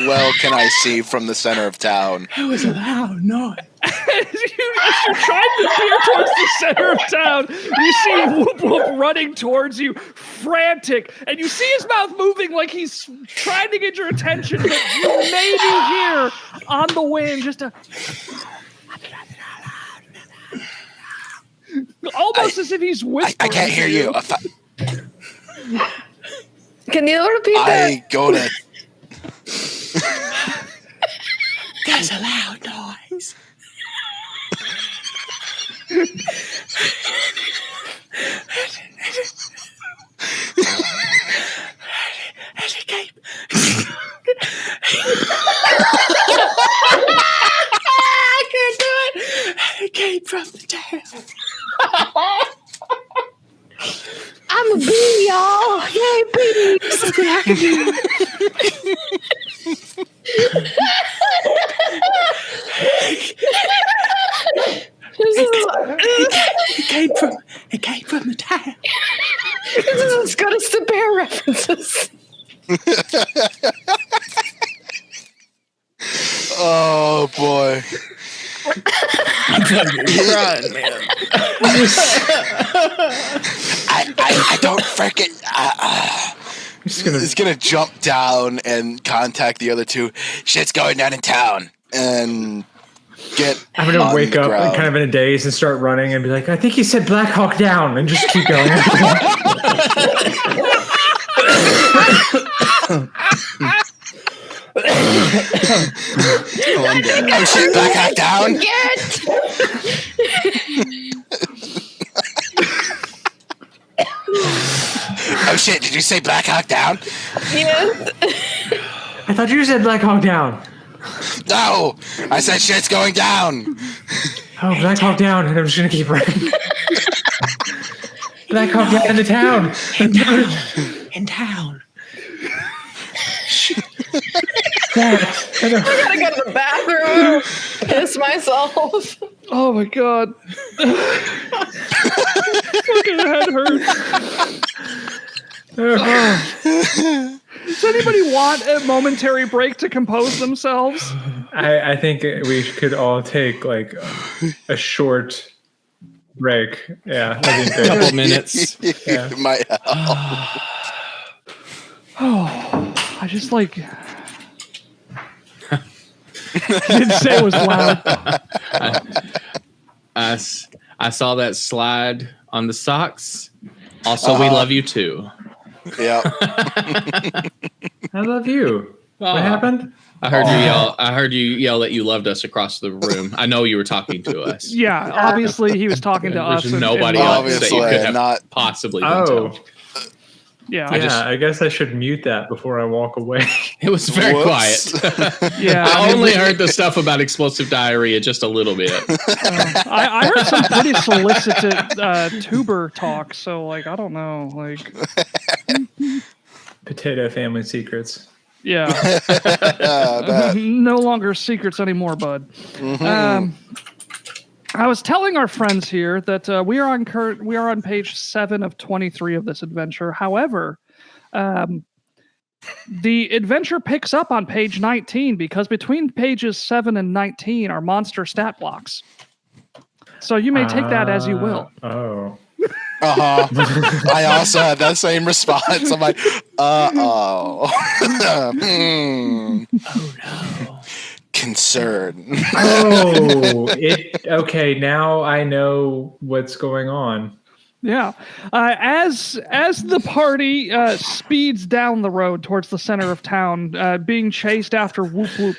well can I see from the center of town? That was a loud noise. As you're trying to peer towards the center of town, you see Whoop Whoop running towards you, frantic, and you see his mouth moving like he's trying to get your attention, but you maybe hear on the wind just a... Almost as if he's whispering. I can't hear you. Can you repeat that? I go to... That's a loud noise. I can't do it. It came from the town. I'm a bee, y'all. Yay, bees. Look what I can do. It came from the town. This is as good as the bear references. Oh, boy. I'm fucking crying, man. I don't freaking... It's gonna jump down and contact the other two. Shit's going down in town. And get I'm going to wake up ground. kind of in a daze and start running and be like, I think he said Black Hawk Down, and just keep going. Oh, I'm dead. Oh, shit, Black Hawk Down? Oh, shit, did you say Black Hawk Down? Yes. I thought you said Black Hawk Down. No, I said shit's going down. Oh, Black Hawk Down, and I'm just going to keep running. Black Hawk Down into town. In town. I gotta go to the bathroom. Piss myself. Oh my god. Fucking head hurts. Does anybody want a momentary break to compose themselves? I think we could all take like a short break. Yeah, I think A couple minutes. Yeah. Might help. Oh, I just like. He didn't say it was loud. I saw that slide on the socks. Also, we love you too. Yeah. I love you. What happened? I heard you yell. I heard you yell that you loved us across the room. I know you were talking to us. Yeah, obviously he was talking to us. There's nobody else that you could have not possibly been Oh, telling. Yeah, I guess I should mute that before I walk away. It was very Whoops. quiet. yeah. I only heard the stuff about explosive diarrhea just a little bit. I heard some pretty solicited tuber talk. So like, I don't know, like. Potato family secrets. Yeah. No longer secrets anymore, bud. I was telling our friends here that we are on page 7 of 23 of this adventure. However, the adventure picks up on page 19 because between pages 7 and 19 are monster stat blocks. So you may take that as you will. Oh. I also had that same response. I'm like, oh No. concern. Okay. Now I know what's going on. Yeah. As the party speeds down the road towards the center of town, being chased after Whoop Whoop,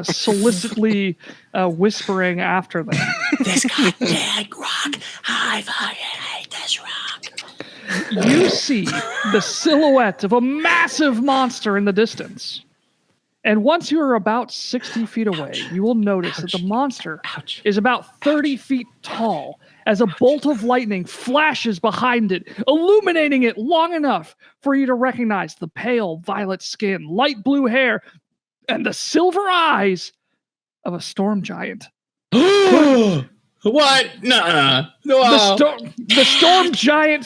solicitly whispering after them. This goddamn rock. I fucking hate this rock. You see the silhouette of a massive monster in the distance. And once you are about 60 feet away, you will notice that the monster is about 30 feet tall as a bolt of lightning flashes behind it, illuminating it long enough for you to recognize the pale violet skin, light blue hair, and the silver eyes of a storm giant. What? Nuh-uh. The storm giant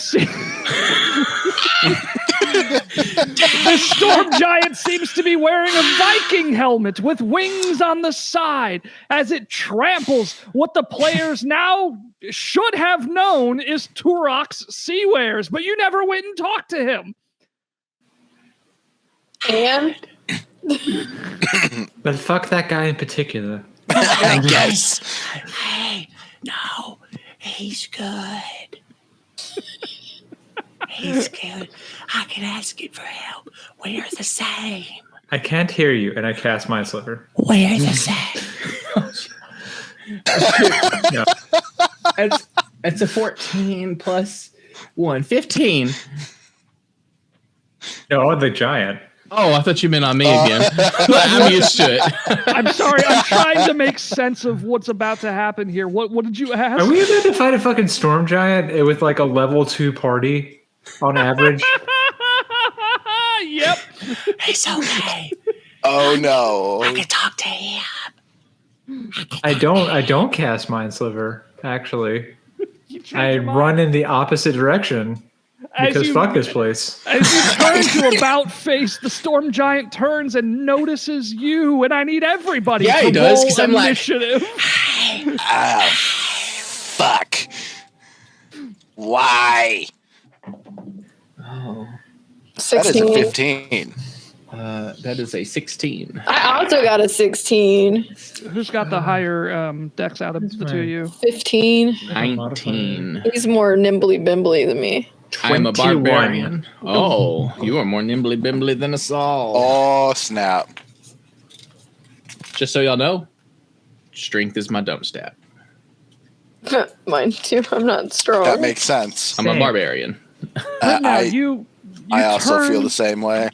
The storm giant seems to be wearing a Viking helmet with wings on the side as it tramples what the players now should have known is Turok's sea wares, but you never went and talked to him. And But fuck that guy in particular. I guess. Hey, no, he's good. He's good. I can ask him for help. We're the same. I can't hear you, and I cast Mind Sliver. We're the same. No. It's a 14 plus 1. 15. No, the giant. Oh, I thought you meant on me again. I'm used to it. I'm sorry, I'm trying to make sense of what's about to happen here. What did you ask? Are we about to fight a fucking storm giant with like a level 2 party on average? Yep. It's okay. Oh no. I can talk to him. I don't cast Mind Sliver, actually. You changed I your mind? run in the opposite direction. Because fuck this place. As you turn to about face, the storm giant turns and notices you, and I need everybody Yeah, to he does, roll 'cause I'm like, initiative. Ah, fuck. Why? Oh, That is a 16. 15. that is a 16. I also got a 16. Who's got the higher dex out of the two of you? 15. 19. He's more nimbly bimbly than me. I'm a 21. barbarian. Oh, you are more nimbly bimbly than us all. Oh, snap. Just so y'all know, strength is my dump stat. Mine too. I'm not strong. That makes sense. I'm a Same. barbarian. No, I you also turn- feel the same way.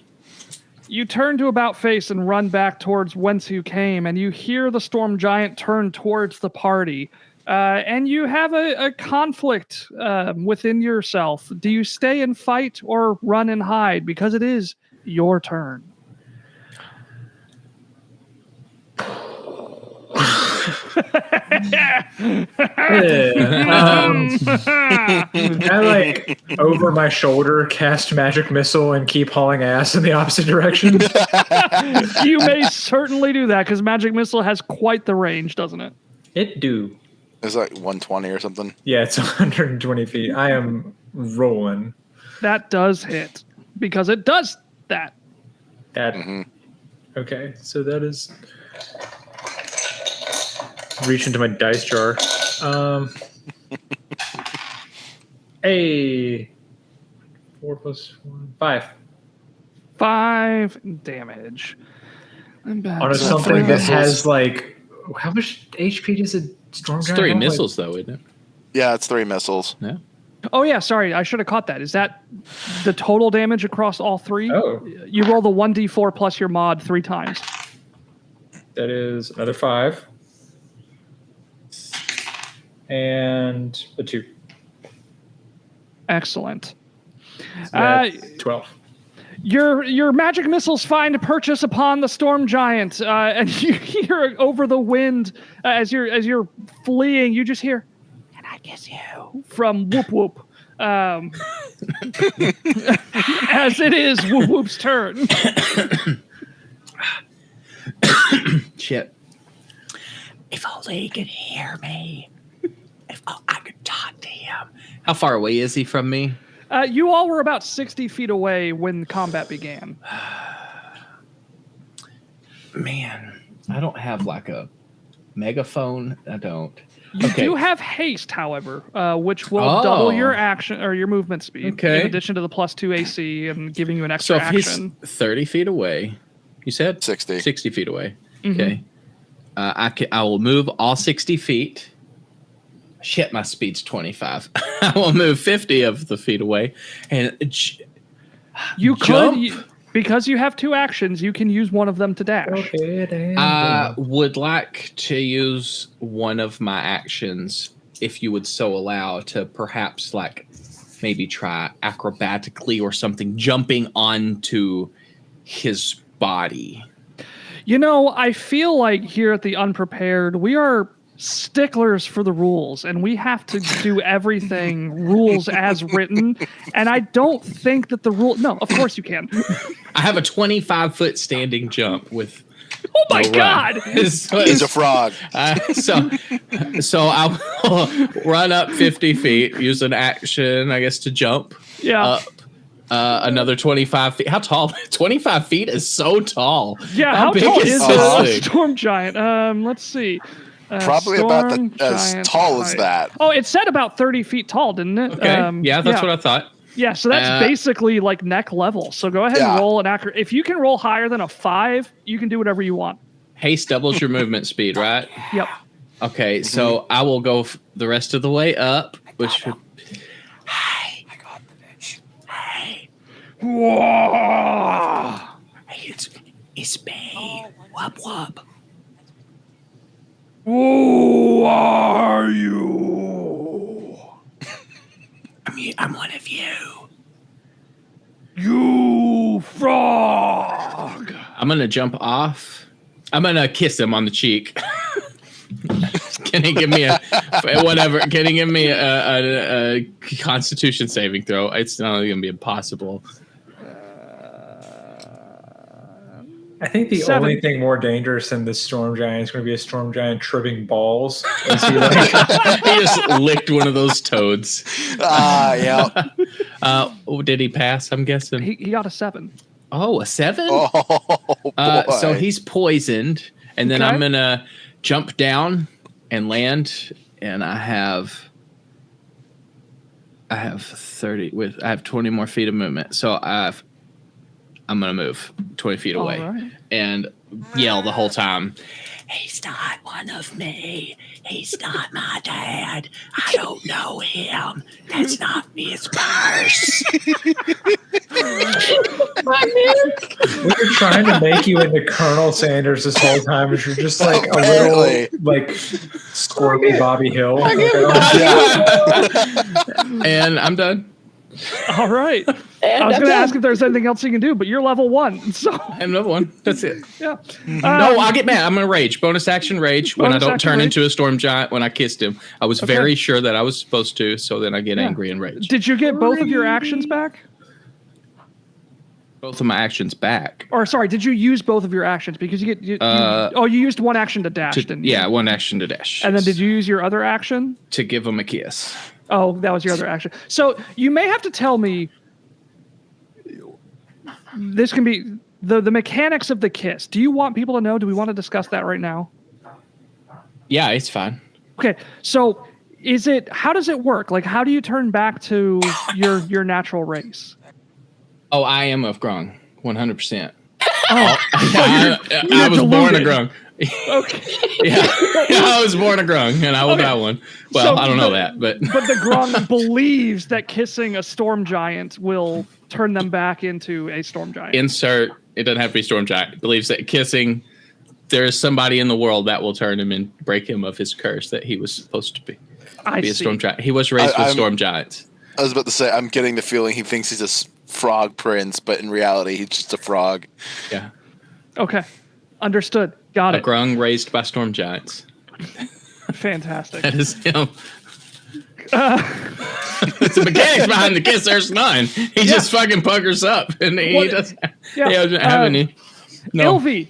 You turn to about face and run back towards whence you came, and you hear the storm giant turn towards the party. And you have a conflict within yourself. Do you stay and fight or run and hide? Because it is your turn. I like over my shoulder cast magic missile and keep hauling ass in the opposite direction. You may certainly do that because magic missile has quite the range, doesn't it? It do. It's like 120 or something. Yeah, it's 120 feet. I am rolling. That does hit because it does that. That okay. So that is reach into my dice jar. A 4 plus 1, 5 5 damage. I'm back on to something that missiles? has like how much HP does a storm It's giant 3 have? missiles, though, isn't it? Yeah, it's 3 missiles. Yeah. Oh yeah, sorry, I should have caught that. Is that the total damage across all 3? Oh. You roll the 1d4 plus your mod 3 times. That is another 5 and a 2. Excellent. So that's 12. Your magic missiles find purchase upon the storm giant, and you hear over the wind as you're fleeing. You just hear, "Can I kiss you?" from Whoop Whoop. As it is Whoop Whoop's turn. Shit. If only he could hear me. If I could talk to him. How far away is he from me? You all were about 60 feet away when combat began. Man, I don't have like a megaphone. I don't. You do have haste, however, which will double your action or your movement speed. Okay. In addition to the +2 AC and giving you an extra So if action. he's 30 feet away, you said 60. 60 feet away. Okay. I will move all 60 feet. Shit, my speed's 25. I will move 50 of the feet away and You jump. could, because you have 2 actions, you can use one of them to dash. I would like to use one of my actions, if you would so allow, to perhaps like maybe try acrobatically or something, jumping onto his body. You know, I feel like here at the Unprepared, we are sticklers for the rules, and we have to do everything rules as written. And I don't think that the rule. No, of course you can. I have a 25-foot standing jump with. Oh my no run. God! He's a frog. So I will run up 50 feet, use an action, I guess, to jump. Yeah. Up another 25 feet. How tall? 25 feet is so tall. Yeah. How big tall is is this a thing? storm giant? Let's see. Probably about as giant tall as height. that. Oh, it said about 30 feet tall, didn't it? Okay. Yeah, that's what I thought. Yeah, so that's basically like neck level. So go ahead and roll an accurate. If you can roll higher than a 5, you can do whatever you want. Haste doubles your movement speed, right? Yep. Okay, so I will go the rest of the way up, which should. I got the bitch. Whoa! Hey, it's me. Whoop whoop. Who are you? I'm one of you. You frog! I'm gonna jump off. I'm gonna kiss him on the cheek. Can he give me a whatever? Can he give me a Constitution saving throw? It's not gonna be impossible. I think the 7. only thing more dangerous than this storm giant is going to be a storm giant tripping balls. As he, like, He just licked one of those toads. Yeah. Did he pass? I'm guessing. He got a 7. Oh, a 7? Oh, boy. So he's poisoned, and then Okay. I'm gonna jump down and land, and I have 30 I have 20 more feet of movement. So I'm gonna move 20 feet away right. and yell the whole time. He's not one of me. He's not my dad. I don't know him. That's not his purse. we were trying to make you into Colonel Sanders this whole time, but you're just like a Apparently. little like squirmy Bobby Hill. And I'm done. All right. And I was I'm going to done. ask if there's anything else you can do, but you're level 1. So, I'm level 1. That's it. yeah. No, I'll get mad. I'm gonna rage. Bonus action rage when I Bonus don't action turn rage? into a storm giant when I kissed him. I was very sure that I was supposed to, so then I get angry and rage. Did you get both of your actions back? Both of my actions back. Or sorry, did you use both of your actions? Because you used one action to dash, didn't you? Yeah, one action to dash. And then did you use your other action? to give him a kiss. Oh, that was your other action. So you may have to tell me. This can be. the mechanics of the kiss. Do you want people to know? Do we want to discuss that right now? Yeah, it's fine. Okay, so how does it work? Like, how do you turn back to your natural race? Oh, I am of Grung, 100%. Oh, I was born a Grung. Okay. Yeah, I was born a Grung, and I will die one. Well, So I don't know that, but the Grung believes that kissing a storm giant will turn them back into a storm giant. insert. It doesn't have to be storm giant. Believes that kissing, there is somebody in the world that will turn him and break him of his curse that he was supposed to be a storm giant. He was raised with storm giants. I was about to say, I'm getting the feeling he thinks he's a frog prince, but in reality, he's just a frog. Yeah. Okay, understood. Got A it. Grung raised by storm giants. Fantastic. That is him. It's the mechanics behind the kiss. There's none. He just fucking puckers up, and he doesn't have any. No. Ilvi,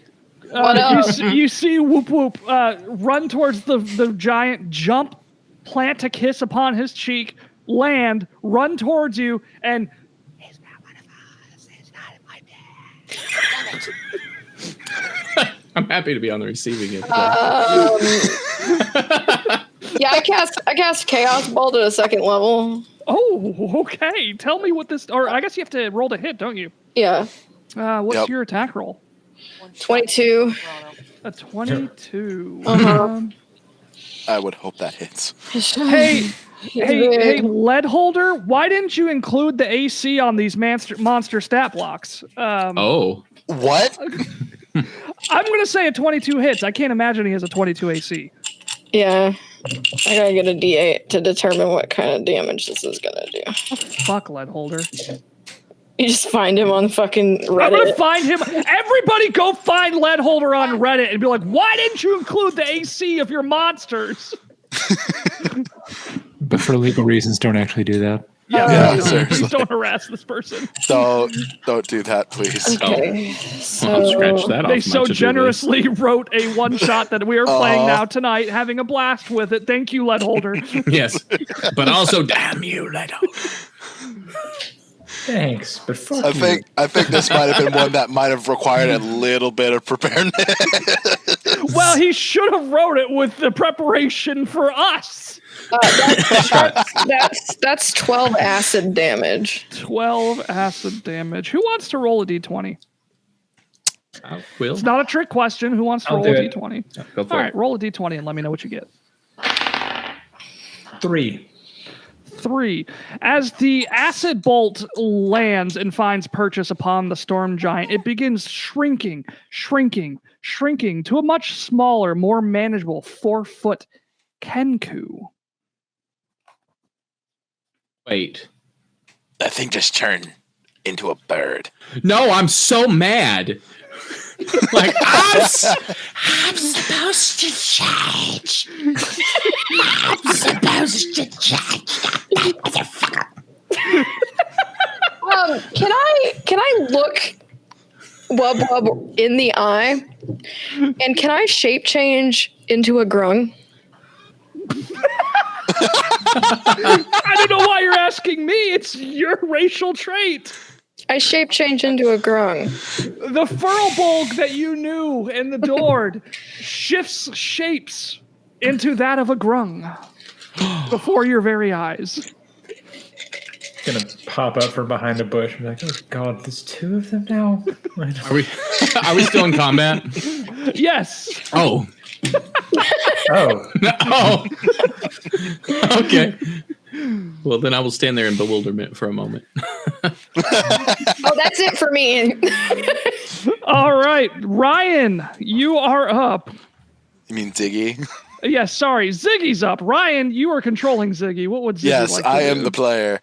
What up? you see Whoop Whoop run towards the giant, jump, plant a kiss upon his cheek, land, run towards you, and he's not one of us. He's not in my bed. I'm happy to be on the receiving end. Yeah, I cast Chaos Bolt at a second level. Oh, okay. Tell me what this, or I guess you have to roll to hit, don't you? Yeah, What's your attack roll? 22. A 22. I would hope that hits. Hey, lead holder, why didn't you include the AC on these monster stat blocks? What? I'm going to say a 22 hits. I can't imagine he has a 22 AC. Yeah, I gotta get a D8 to determine what kind of damage this is gonna do. Fuck, lead holder. You just find him on fucking Reddit. I'm going to find him. Everybody go find lead holder on Reddit and be like, why didn't you include the AC of your monsters? But for legal reasons, don't actually do that. Yeah, please seriously. don't harass this person. Don't do that, please. Okay, I'll scratch that off. They my so to-do generously wrote a one-shot that we are playing now tonight, having a blast with it. Thank you, lead holder. list. Yes, but also damn you, lead holder. Thanks, but fuck I you. think this might have been one that might have required a little bit of preparedness. Well, he should have wrote it with the preparation for us. that's 12 acid damage. 12 acid damage. Who wants to roll a d20? I will. It's not a trick question. Who wants to I'll roll a do it. d20? Go for All it. right, roll a d20 and let me know what you get. 3. 3. As the acid bolt lands and finds purchase upon the storm giant, it begins shrinking to a much smaller, more manageable 4-foot Kenku. Wait. That thing just turned into a bird. No, I'm so mad. Like I'm supposed to change. I'm supposed to change. Motherfucker. Can I look Wub Wub in the eye? And can I shape change into a grung? I don't know why you're asking me. It's your racial trait. I shape change into a grung. The furlbulg that you knew and the Dord shifts shapes into that of a grung before your very eyes. Gonna pop up from behind a bush and be like, oh god, there's 2 of them now? Are we still in combat? Yes. Oh. Oh. Oh. Okay. Well, then I will stand there in bewilderment for a moment. Oh, that's it for me. All right, Ryan, you are up. You mean Ziggy? Yes, sorry, Ziggy's up. Ryan, you are controlling Ziggy. What would Ziggy Yes, like to I do? am the player.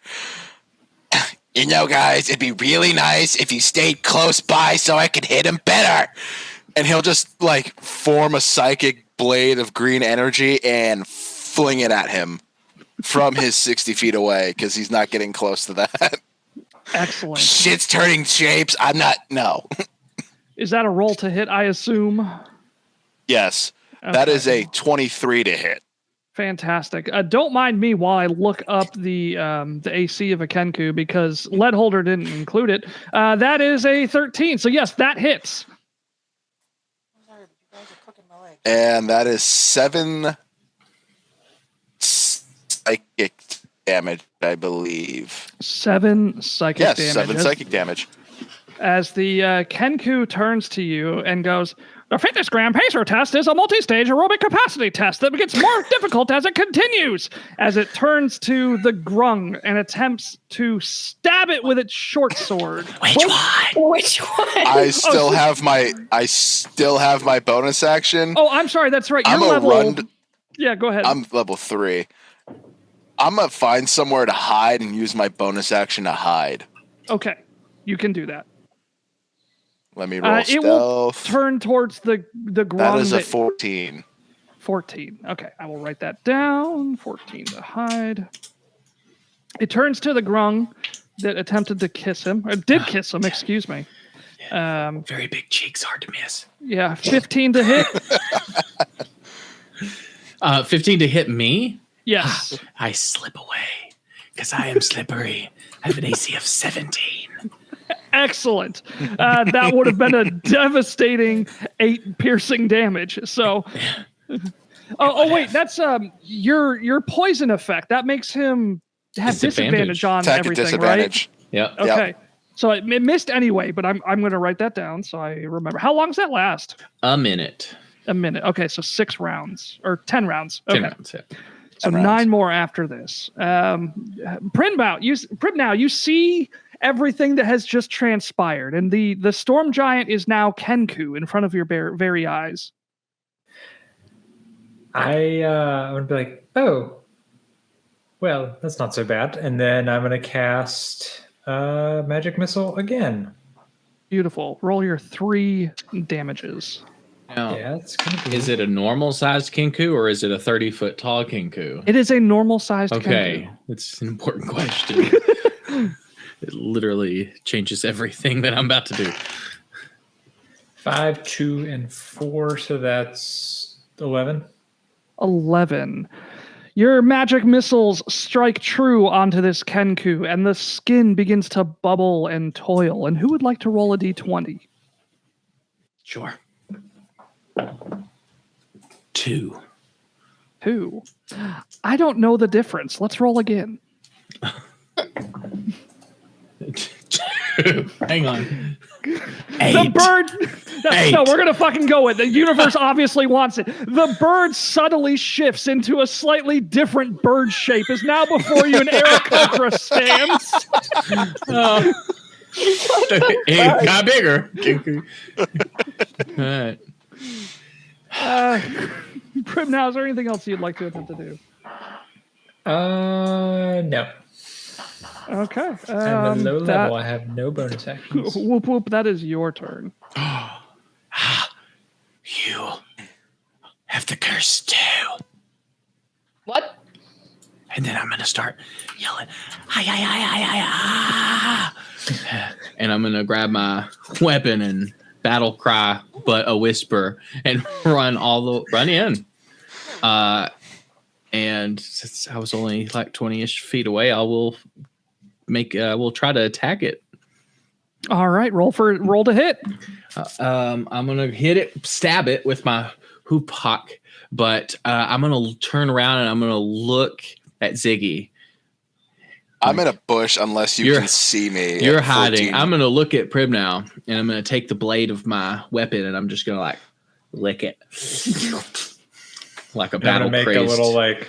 You know, guys, it'd be really nice if you stayed close by so I could hit him better. And he'll just, like, form a psychic blade of green energy and fling it at him from his 60 feet away because he's not getting close to that. Excellent. Shit's turning shapes. I'm not. No. Is that a roll to hit, I assume? Yes. Okay. That is a 23 to hit. Fantastic. Don't mind me while I look up the AC of a Kenku because Lead Holder didn't include it. That is a 13. So yes, that hits. And that is 7 psychic damage, I believe. 7 psychic damage. Yes, 7 psychic damage. As the Kenku turns to you and goes, the fitness gram pacer test is a multi-stage aerobic capacity test that gets more difficult as it continues. As it turns to the grung and attempts to stab it with its short sword. Which one? Which one? I still have my bonus action. Oh, I'm sorry. That's right. You're level. Yeah, go ahead. I'm level 3. I'm gonna find somewhere to hide and use my bonus action to hide. Okay, you can do that. Let me roll stealth. It will turn towards the grung. That is a 14. 14. Okay, I will write that down. 14 to hide. It turns to the grung that attempted to kiss him, or did kiss him, excuse me. Very big cheeks, hard to miss. Yeah, 15 to hit. 15 to hit me? Yes. I slip away because I am slippery. I have an AC of 17. Excellent. That would have been a devastating 8 piercing damage. So, wait, that's your poison effect. That makes him have disadvantage on Attack everything, disadvantage. right? Yep. Okay. So it missed anyway, but I'm going to write that down so I remember. How long does that last? A minute. A minute. Okay, so 6 rounds or 10 rounds. Okay. 10 rounds, yeah. So 9 more after this. Pribnow, you see everything that has just transpired, and the storm giant is now Kenku in front of your very eyes. I'm gonna be like, oh, well, that's not so bad, and then I'm gonna cast magic missile again. Beautiful. Roll your 3 damages. Now, Yeah, it's gonna be. is it a normal sized Kenku or is it a 30-foot tall Kenku? It is a normal sized Okay, Kenku. it's an important question. It literally changes everything that I'm about to do. 5, 2, and 4, so that's 11. 11. Your magic missiles strike true onto this Kenku, and the skin begins to bubble and toil. And who would like to roll a d20? Sure. 2. 2. I don't know the difference. Let's roll again. 2. Hang on. 8. The bird. No, we're going to fucking go with it. The universe obviously wants it. The bird subtly shifts into a slightly different bird shape, is now before you, and Aarakocra stands. It got bigger. All right. Pribnow, is there anything else you'd like to attempt to do? No. Okay. I'm a low level. I have no bonus actions. Whoop whoop. That is your turn. You have the curse too. What? And then I'm going to start yelling, hi, hi, hi, hi, hi, hi. And I'm going to grab my weapon and battle cry, but a whisper, and run in. And since I was only like 20-ish feet away, we'll try to attack it. All right, roll to hit. I'm going to stab it with my U.N.P.R.E.P.A.R.E.D, but I'm going to turn around and I'm going to look at Ziggy. I'm in a bush unless you can see me. You're hiding. I'm going to look at Pribnow, and I'm going to take the blade of my weapon, and I'm just going to like lick it like a battle crazed. Make a little like.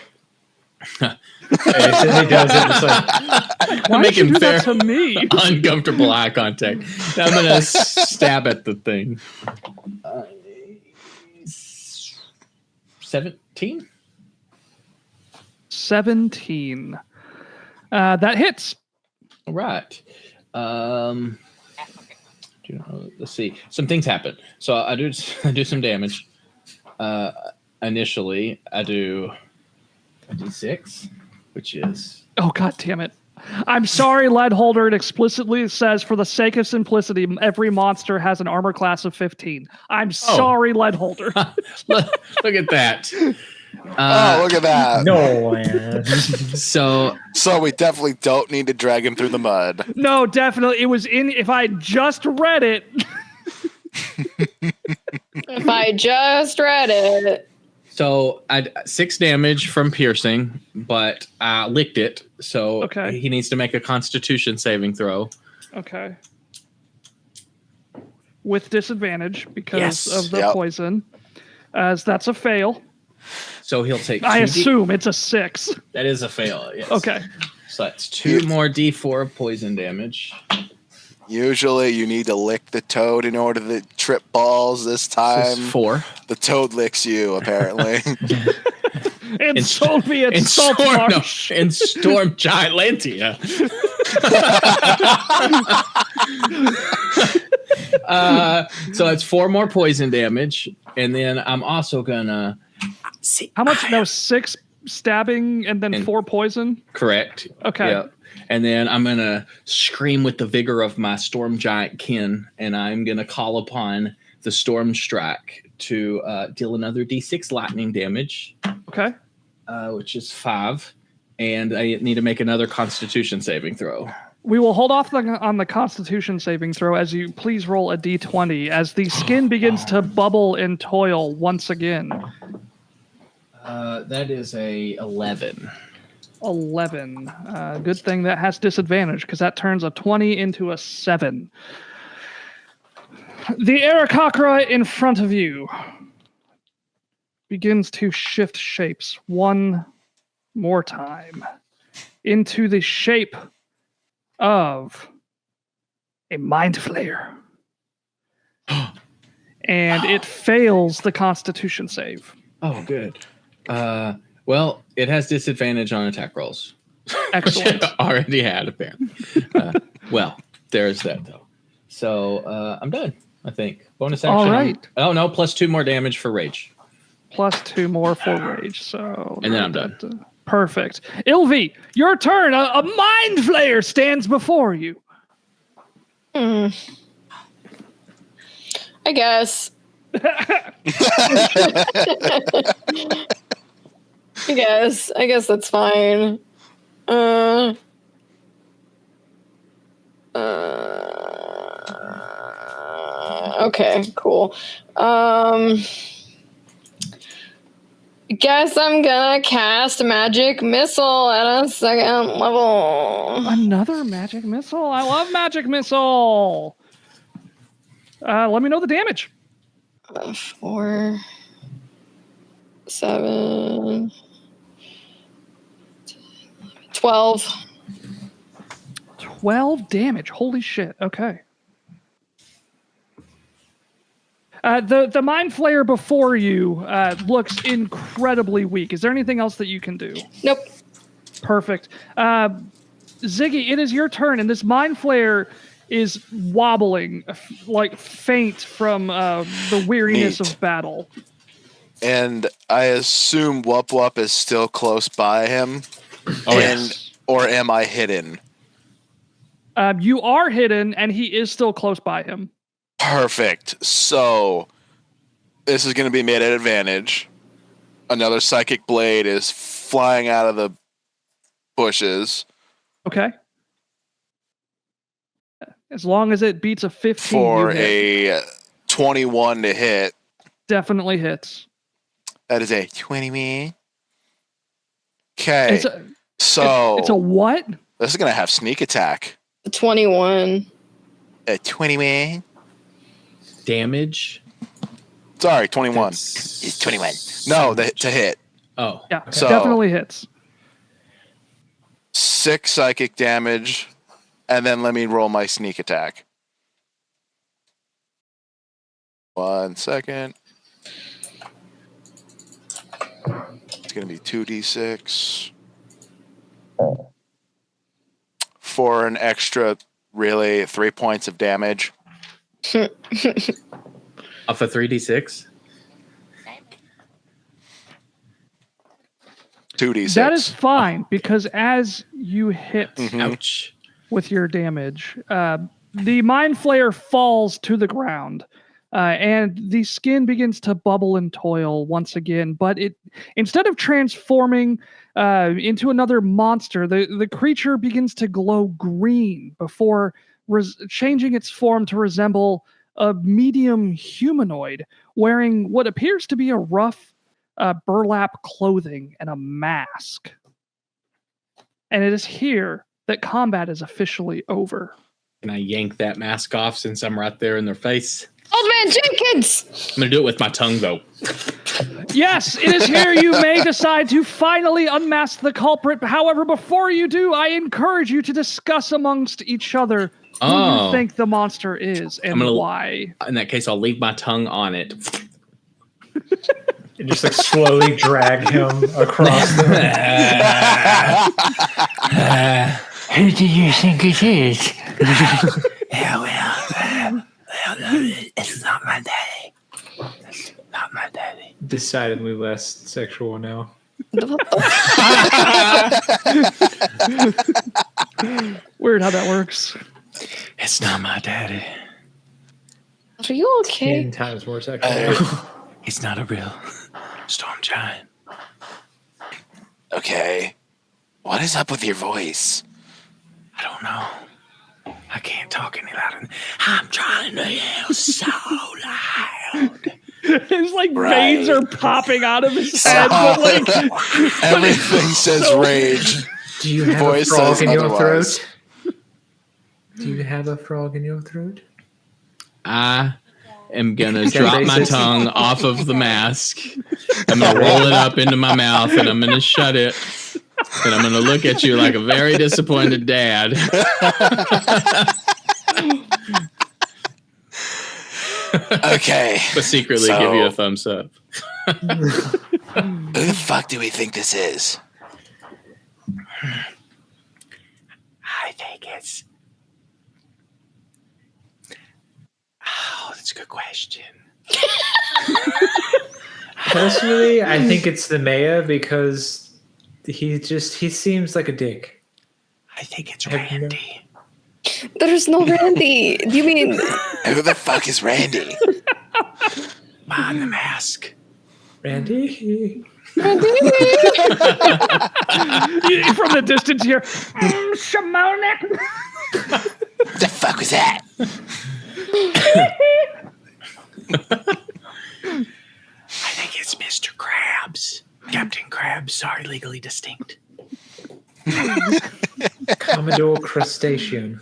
He does it just like. Why did you do that to me? Uncomfortable eye contact. Now I'm going to stab at the thing. 17. 17. That hits. All right. Let's see. Some things happen. So I do some damage. Initially, I do a d6, which is... Oh, God damn it. I'm sorry, Lead Holder. It explicitly says, for the sake of simplicity, every monster has an armor class of 15. I'm sorry, Lead Holder. Look at that. Oh, look at that. No, man. So So we definitely don't need to drag him through the mud. No, definitely. It was in. If I just read it, If I just read it. So I 6 damage from piercing, but I licked it. So Okay. he needs to make a Constitution saving throw. okay. With disadvantage because Yes. of the Yep. poison, as that's a fail. So he'll take. I 2D assume it's a 6. that is a fail. Yes. Okay. So that's 2 more D4 of poison damage. Usually you need to lick the toad in order to trip balls. This This time, is 4. the toad licks you, apparently. In Soviet In salt Storm, no, marsh. in Storm Gilantia. So it's 4 more poison damage, and then I'm also gonna How much? That was 6 stabbing and then And- 4 poison. correct. Okay. Yep. And then I'm gonna scream with the vigor of my storm giant kin, and I'm gonna call upon the storm strike to deal another D6 lightning damage, Okay. which is 5, and I need to make another Constitution saving throw. We will hold off on the Constitution saving throw as you please roll a d20 as the skin begins to bubble and toil once again. That is a 11. 11. Good thing that has disadvantage because that turns a 20 into a 7. The Aarakocra in front of you begins to shift shapes one more time into the shape of a mind flayer. And it fails the Constitution save. Oh, good. Well, it has disadvantage on attack rolls. Excellent. Already had, apparently. Well, there's that, though. So I'm done, I think. Bonus action. All right. Oh, no, plus 2 more damage for rage. Plus 2 more for rage. So And then I'm done. Perfect. Ilvi, your turn. A mind flayer stands before you. I guess. I guess that's fine. Okay, cool. Guess I'm gonna cast magic missile at a 2nd level. Another magic missile. I love magic missile. Let me know the damage. 4, 7, 12. 12 damage. Holy shit. Okay. The mind flayer before you looks incredibly weak. Is there anything else that you can do? Nope. Perfect. Ziggy, it is your turn, and this mind flayer is wobbling, like faint from the weariness Neat. of battle. And I assume W.P.R.E.P.A.R.E.D is still close by him. Oh, Yes. Or am I hidden? You are hidden, and he is still close by him. Perfect. So this is going to be made at advantage. Another psychic blade is flying out of the bushes Okay. As long as it beats a 15, for you hit. a 21 to hit. Definitely hits. That is a 20. Okay. It's a, So it's a what? this is going to have sneak attack. 21. A 20. Damage. Sorry, 21. That's- It's 21. No, to hit. Oh. Yeah, So- definitely hits. 6 psychic damage. And then let me roll my sneak attack. 1 second. It's going to be 2d6. For an extra, really, 3 points of damage. Off a 3d6. 2d6. That is fine because as you hit Mhm. Ouch. with your damage, the mind flayer falls to the ground. and the skin begins to bubble and toil once again. But instead of transforming into another monster, the creature begins to glow green before changing its form to resemble a medium humanoid wearing what appears to be a rough burlap clothing and a mask. And it is here that combat is officially over. Can I yank that mask off since I'm right there in their face? Old Man Jenkins! I'm going to do it with my tongue, though. Yes, it is here you may decide to finally unmask the culprit. However, before you do, I encourage you to discuss amongst each other who you think the monster is and why. In that case, I'll leave my tongue on it. And just like slowly drag him across the Who do you think it is? Yeah, well, it's not my daddy. It's not my daddy. decidedly less sexual now. Weird how that works. It's not my daddy. Are you okay? 10 times more sexual. He's not a real storm giant. Okay. What is up with your voice? I don't know. I can't talk any louder. I'm trying to yell so loud. His veins are popping out of his head. But everything says rage. Do you have a frog in your throat? Do you have a frog in your throat? I am gonna drop my tongue off of the mask. I'm gonna roll it up into my mouth and I'm gonna shut it. And I'm gonna look at you like a very disappointed dad. Okay. But secretly give you a thumbs up. Who the fuck do we think this is? I think it's... Oh, that's a good question. Personally, I think it's the Maya because he seems like a dick. I think it's Randy. There's no Randy. You mean... Who the fuck is Randy? Behind the mask. Randy? From the distance here, Shamonik. What the fuck was that? I think it's Mr. Krabs. Captain Krabs, sorry, legally distinct. Commodore Crustacean.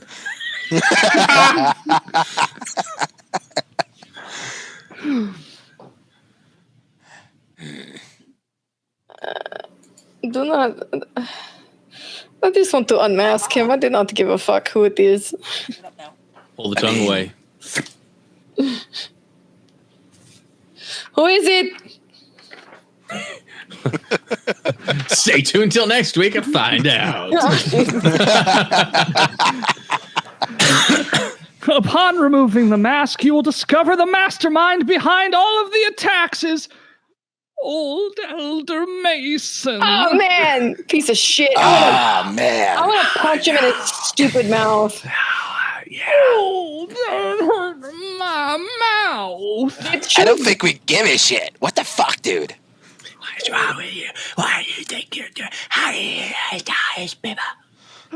Do not... I just want to unmask him. I do not give a fuck who it is. Pull the tongue away. Who is it? Stay tuned till next week and find out. Upon removing the mask, you will discover the mastermind behind all of the attacks is Old Elder Mason. Oh, man. Piece of shit. Man. I want to punch him in his stupid mouth. Oh, that hurt my mouth. I don't think we give a shit. What the fuck, dude? What's wrong with you? Why do you think you're doing? How do you guys, people?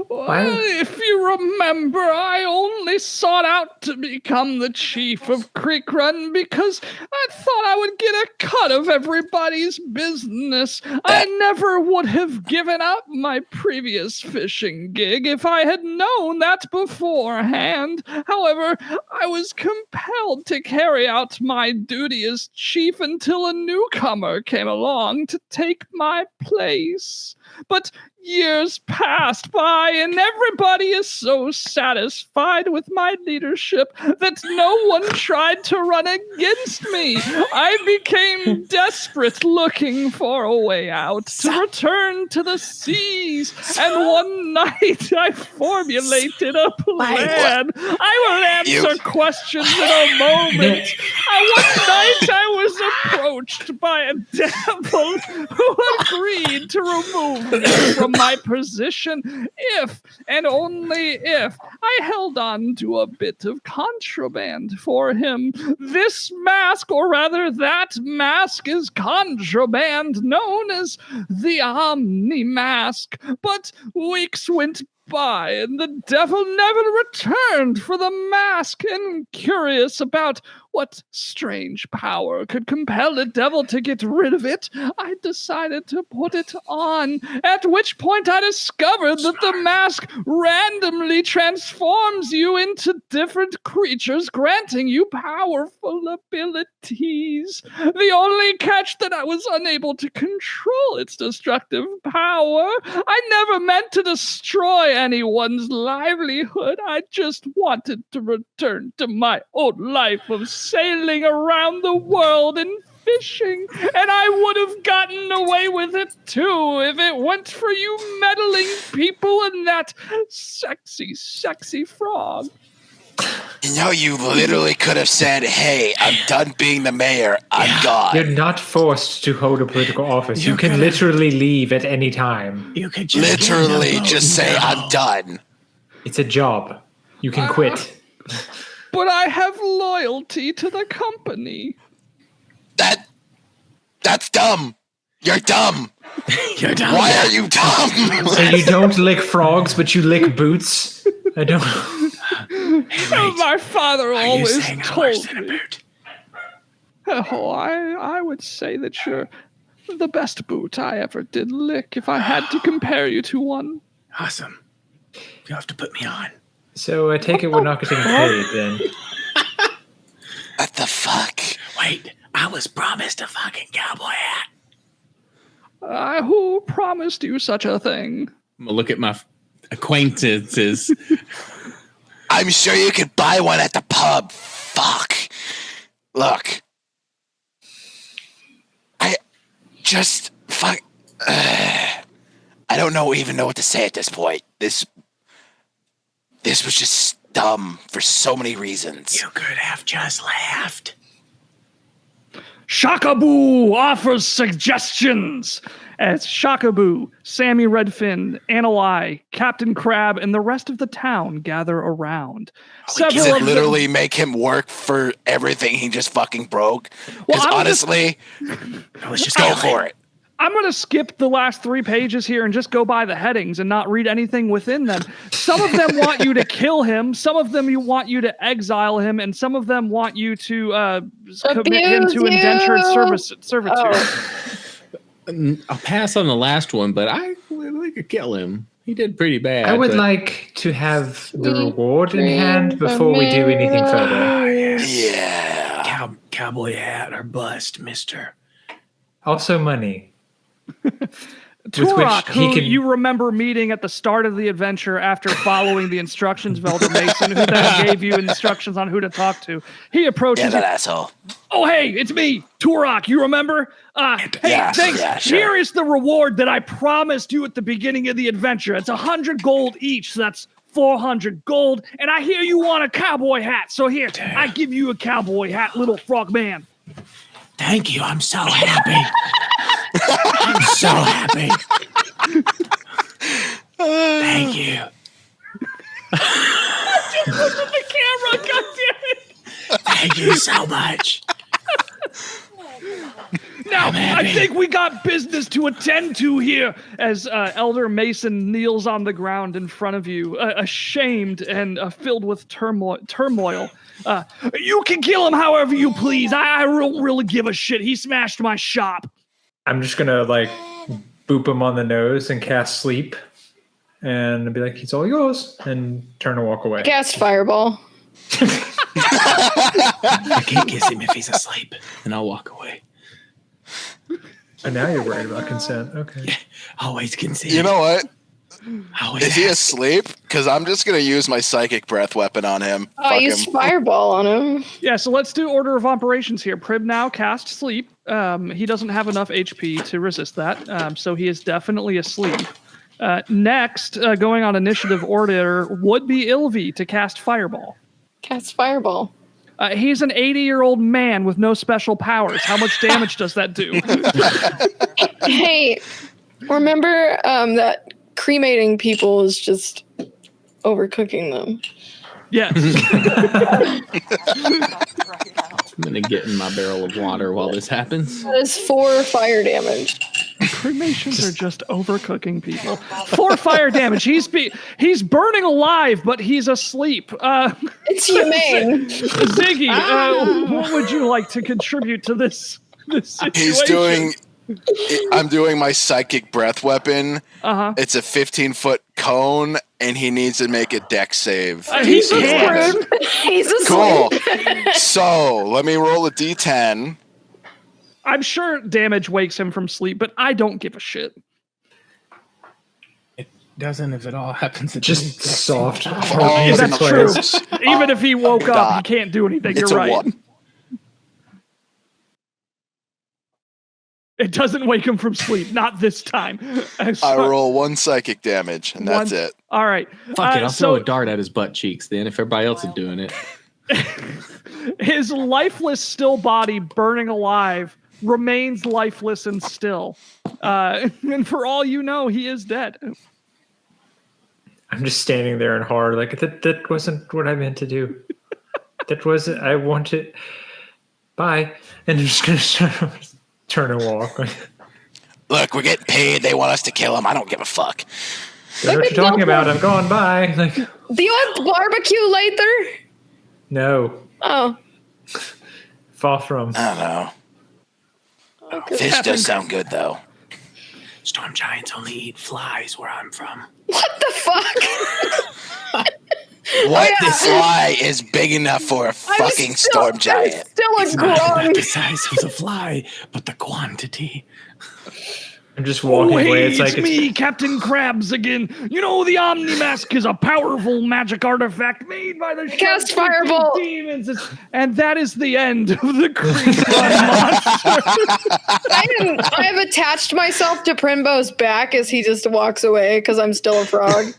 Well, if you remember, I only sought out to become the chief of Creekrun because I thought I would get a cut of everybody's business. I never would have given up my previous fishing gig if I had known that beforehand. However, I was compelled to carry out my duty as chief until a newcomer came along to take my place. But years passed by, and everybody is so satisfied with my leadership that no one tried to run against me. I became desperate, looking for a way out to return to the seas. And one night I formulated a plan. I will answer questions in a moment. One night I was approached by a devil who agreed to remove me from my position if, and only if, I held on to a bit of contraband for him. This mask, or rather that mask, is contraband known as the Omni Mask. But weeks went by, and the devil never returned for the mask, and curious about what strange power could compel a devil to get rid of it, I decided to put it on, at which point I discovered that the mask randomly transforms you into different creatures, granting you powerful abilities. The only catch that I was unable to control its destructive power. I never meant to destroy anyone's livelihood. I just wanted to return to my old life of sailing around the world and fishing, and I would have gotten away with it too if it weren't for you meddling people and that sexy frog. You know, you literally could have said, hey, I'm done being the mayor. I'm gone. You're not forced to hold a political office. You can literally leave at any time. You could just Literally just say, I'm done. It's a job. You can quit. But I have loyalty to the company. That's dumb. You're dumb. You're dumb. Why are you dumb? So you don't lick frogs, but you lick boots? I don't know. Hey, wait. My father Are you always saying I'm worse told than a me. boot? Oh, I would say that you're the best boot I ever did lick if I had to compare you to one. Awesome. You have to put me on. So I take it we're not getting paid then. What the fuck? Wait, I was promised a fucking cowboy hat. Who promised you such a thing? I'm gonna look at my acquaintances. I'm sure you could buy one at the pub. Fuck. Look. I don't even know what to say at this point. This was just dumb for so many reasons. You could have just laughed. Shakaboo offers suggestions as Shakaboo, Sammy Redfin, Annalai, Captain Crab, and the rest of the town gather around. Does it literally make him work for everything he just fucking broke? Because honestly, I was just go for it. I'm going to skip the last 3 pages here and just go by the headings and not read anything within them. Some of them want you to kill him. Some of them want you to exile him. And some of them want you to commit him to indentured servitude. I'll pass on the last one, but we could kill him. He did pretty bad. I would like to have the reward in hand before we do anything further. Yeah. Cowboy hat or bust, mister. Also money. Turok, who you remember meeting at the start of the adventure after following the instructions of Elder Mason, who then gave you instructions on who to talk to. He approaches you. That asshole. Oh, hey, it's me, Turok. You remember? Hey, Yeah, thanks. yeah, sure. Here is the reward that I promised you at the beginning of the adventure. It's 100 gold each, so that's 400 gold. And I hear you want a cowboy hat. So here, I give you a cowboy hat, little frog man. Thank you. I'm so happy. I'm so happy. Thank you. I just looked at the camera, goddammit. Thank you so much. Now, I think we got business to attend to here as Elder Mason kneels on the ground in front of you, ashamed and filled with turmoil. You can kill him however you please. I don't really give a shit. He smashed my shop. I'm just gonna boop him on the nose and cast sleep, and be like, "He's all yours," and turn and walk away. Cast Fireball. I can't kiss him if he's asleep. and I'll walk away. And now you're worried about consent. Okay. Always consider. You know what? Always Is he ask. asleep? Because I'm just going to use my psychic breath weapon on him. Oh, I Fuck used him. Fireball on him. Yeah, so let's do order of operations here. Prib now cast sleep. He doesn't have enough HP to resist that, so he is definitely asleep. Next, going on initiative order, would be Ilvi to cast Fireball. Cast Fireball. He's an 80-year-old man with no special powers. How much damage does that do? Hey, remember that cremating people is just overcooking them. Yes. I'm gonna get in my barrel of water while this happens. That is 4 fire damage. Cremations are just overcooking people. 4 fire damage. He's burning alive, but he's asleep. It's humane. Ziggy, what would you like to contribute to this situation? I'm doing my psychic breath weapon. Uh-huh. It's a 15-foot cone, and he needs to make a dex save. He's asleep. He's asleep. Cool. So let me roll a d10. I'm sure damage wakes him from sleep, but I don't give a shit. It doesn't if it all happens at Just soft. Oh, That's true. Even if he woke up, he can't do anything. It's You're a right. 1. It doesn't wake him from sleep. Not this time. I roll 1 psychic damage, and that's it. All right. Fuck it, I'll throw a dart at his butt cheeks then if everybody else is doing it. His lifeless, still body, burning alive, remains lifeless and still. And for all you know, he is dead. I'm just standing there in horror, like that wasn't what I meant to do. That wasn't. I wanted. Bye, and I'm just gonna turn and walk. Look, we're getting paid. They want us to kill him. I don't give a fuck. That's what you're talking about. I'm going. Bye. Like, Do you want barbecue later? no, Oh. far from. I don't know. Okay. Fish does sound good, though. Storm giants only eat flies where I'm from. What the fuck? What the fly is big enough for a fucking storm giant? Still a It's not grung. the size of the fly, but the quantity. I'm just walking away. It's like me, Captain Krabs again. You know, the Omnimask is a powerful magic artifact made by the Cast Shark Firebolt. demons. And that is the end of the Creekrun monster. I have attached myself to Primbo's back as he just walks away because I'm still a frog.